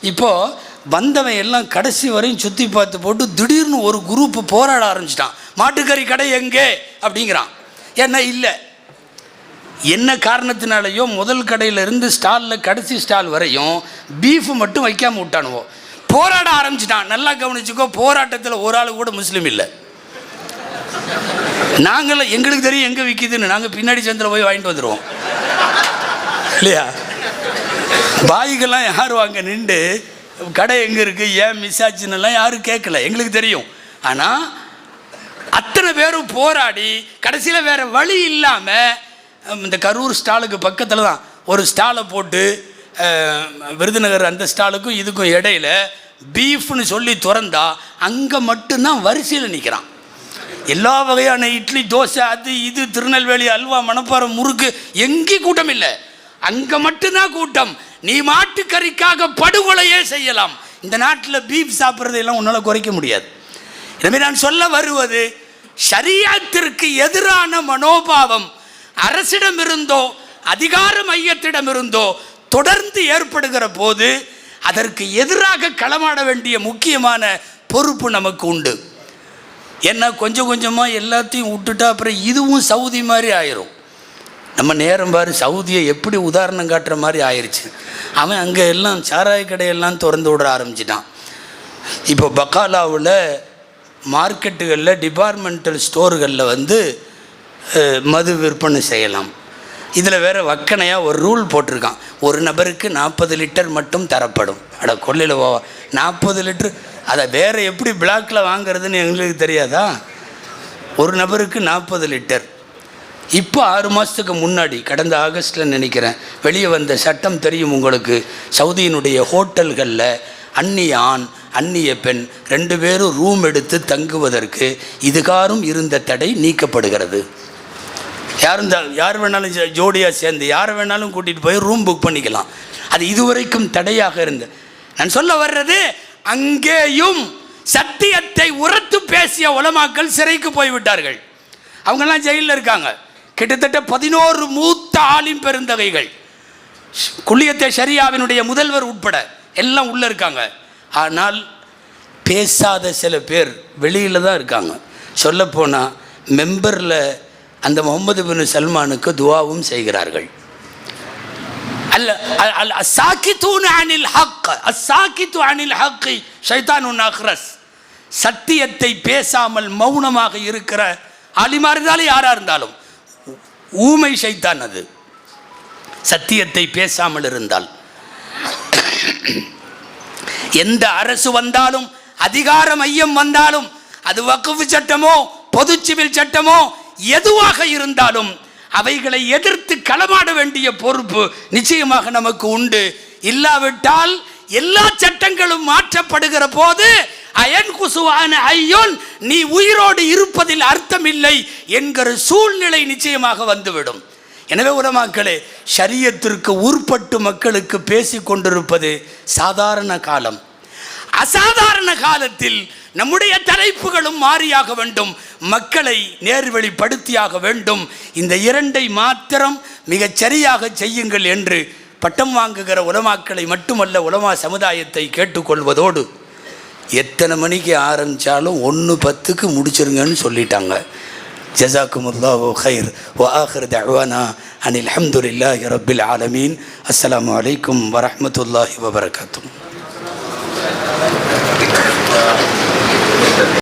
இப்போது வந்தவன் எல்லாம் கடைசி வரையும் சுற்றி பார்த்து போட்டு திடீர்னு ஒரு குரூப்பு போராட ஆரம்பிச்சிட்டான். மாட்டுக்கறி கடை எங்கே அப்படிங்கிறான். ஏன்னா இல்லை, என்ன காரணத்தினாலேயோ முதல் கடையிலேருந்து ஸ்டாலில் கடைசி ஸ்டால் வரையும் பீஃபு மட்டும் வைக்காமல் விட்டானுவோ. போராட ஆரம்பிச்சிட்டான். நல்லா கவனிச்சுக்கோ, போராட்டத்தில் ஒரு ஆள் கூட முஸ்லீம் இல்லை. நாங்களும் எங்களுக்கு தெரியும் எங்கே விற்கிதுன்னு, நாங்கள் பின்னாடி சந்தில் போய் வாங்கிட்டு வந்துடுவோம் இல்லையா? பாய்கள்லாம் யார் வாங்க நின்று கடை எங்கே இருக்குது, ஏன் மிஸ் ஆச்சுன்னெல்லாம் யாரும் கேட்கல, எங்களுக்கு தெரியும். ஆனால் அத்தனை பேரும் போராடி கடைசியில் வேறு வழி இல்லாமல் இந்த கரூர் ஸ்டாலுக்கு பக்கத்தில் தான் ஒரு ஸ்டாலை போட்டு, விருதுநகர் அந்த ஸ்டாலுக்கும் இதுக்கும் இடையில பீஃப்னு சொல்லி திறந்தா அங்கே மட்டும்தான் வரிசையில் நிற்கிறான். எல்லா வகையான இட்லி, தோசை, அது இது, திருநெல்வேலி அல்வா, மணப்பாறை, முறுக்கு, எங்கேயும் கூட்டம் இல்லை. அங்கே மட்டும்தான் கூட்டம். நீ மாட்டுக்கறிக்காக படுகொலையே செய்யலாம். இந்த நாட்டில் பீஃப் சாப்பிட்றதையெல்லாம் உன்னால் குறைக்க முடியாது. எனவே நான் சொல்ல வருவது, ஷரியத்திற்கு எதிரான மனோபாவம் அரசிடம் இருந்தோ அதிகார மையத்திடம் இருந்தோ தொடர்ந்து ஏற்படுகிற போது அதற்கு எதிராக களமாட வேண்டிய முக்கியமான பொறுப்பு நமக்கு உண்டு. ஏன்னா கொஞ்சம் கொஞ்சமாக எல்லாத்தையும் விட்டுட்டா அப்புறம் இதுவும் சவுதி மாதிரி ஆயிரும். நம்ம நேரம் பாரு, சவுதியை எப்படி உதாரணம் காட்டுற மாதிரி ஆயிடுச்சு. அவன் அங்கே எல்லாம் சாராய கடையெல்லாம் திறந்து விட ஆரம்பிச்சிட்டான். இப்போ பக்காலாவில் மார்க்கெட்டுகளில், டிபார்ட்மெண்டல் ஸ்டோர்களில் வந்து மது விற்பனை செய்யலாம். இதில் வேறு வக்கனையாக ஒரு ரூல் போட்டிருக்கான். ஒரு நபருக்கு 40 லிட்டர் மட்டும் தரப்படும். அட கொள்ளையில் 40 லிட்டர், அதை வேறு எப்படி பிளாக்கில் வாங்கிறதுன்னு எங்களுக்கு தெரியாதா? ஒரு நபருக்கு 40 லிட்டர். இப்போ 6 மாதத்துக்கு முன்னாடி, கடந்த ஆகஸ்ட்டில் நினைக்கிறேன், வெளியே வந்த சட்டம் தெரியும் உங்களுக்கு. சவுதியினுடைய ஹோட்டல்களில் அந்நிய ஆண் அந்நிய பெண் 2 பேரும் ரூம் எடுத்து தங்குவதற்கு இதுகாரும் இருந்த தடை நீக்கப்படுகிறது. யார் வேணாலும் ஜோடியாக சேர்ந்து யாரை வேணாலும் கூட்டிகிட்டு போய் ரூம் புக் பண்ணிக்கலாம். அது இதுவரைக்கும் தடையாக இருந்த. நான் சொல்ல வர்றது, அங்கேயும் சத்தியத்தை உரத்து பேசிய உலமாக்கள் சிறைக்கு போய்விட்டார்கள். அவங்கெல்லாம் ஜெயிலில் இருக்காங்க. கிட்டத்தட்ட 11 மூத்த ஆலிம் பெருந்தகைகள், குல்லியத்தை ஷரியாவினுடைய முதல்வர் உட்பட எல்லாம் உள்ளே இருக்காங்க. ஆனால் பேசாத சில பேர் வெளியில் தான் இருக்காங்க. சொல்லப்போனால் மெம்பரில் அந்த முகமது பின் சல்மானுக்கு துவாவும் செய்கிறார்கள். சத்தியத்தை பேசாமல் மௌனமாக இருக்கிற ஆலிமா இருந்தாலும் யாரா இருந்தாலும் ஊமை ஷைத்தான். அது சத்தியத்தை பேசாமல் இருந்தால் எந்த அரசு வந்தாலும், அதிகார மையம் வந்தாலும், அது வக்ஃப் சட்டமோ பொது சிவில் சட்டமோ எதுவாக இருந்தாலும் அவைகளை எதிர்த்து களமாட வேண்டிய பொறுப்பு நிச்சயமாக நமக்கு உண்டு. இல்லாவிட்டால் எல்லா சட்டங்களும் மாற்றப்படுகிற போது அயன் குசுவான ஐயோன், நீ உயிரோடு இருப்பதில் அர்த்தம் இல்லை என்கிற சூழ்நிலை நிச்சயமாக வந்துவிடும். எனவே உலமாக்களே, ஷரியத்திற்கு உட்பட்டு மக்களுக்கு பேசி கொண்டிருப்பது சாதாரண காலம். அசாதாரண காலத்தில் நம்முடைய தலைப்புகளும் மாறியாக வேண்டும், மக்களை நேர்வழிப்படுத்தியாக வேண்டும். இந்த இரண்டை மாத்திரம் மிகச் சரியாக செய்யுங்கள் என்று பட்டம் வாங்குகிற உலமாக்களை மட்டுமல்ல, உலமா சமுதாயத்தை கேட்டுக்கொள்வதோடு, எத்தனை மணிக்கு ஆரம்பித்தாலும் 1:10 முடிச்சிருங்கன்னு சொல்லிட்டாங்க. ஜஸாக்குமுல்லாஹு கைர். வ ஆகிரு தஅவானா அனில் ஹம்துலில்லாஹி ரப்பில் ஆலமீன். அஸ்ஸலாமு அலைக்கும் வரஹ்மத்துல்லாஹி வபரகாத்துஹு.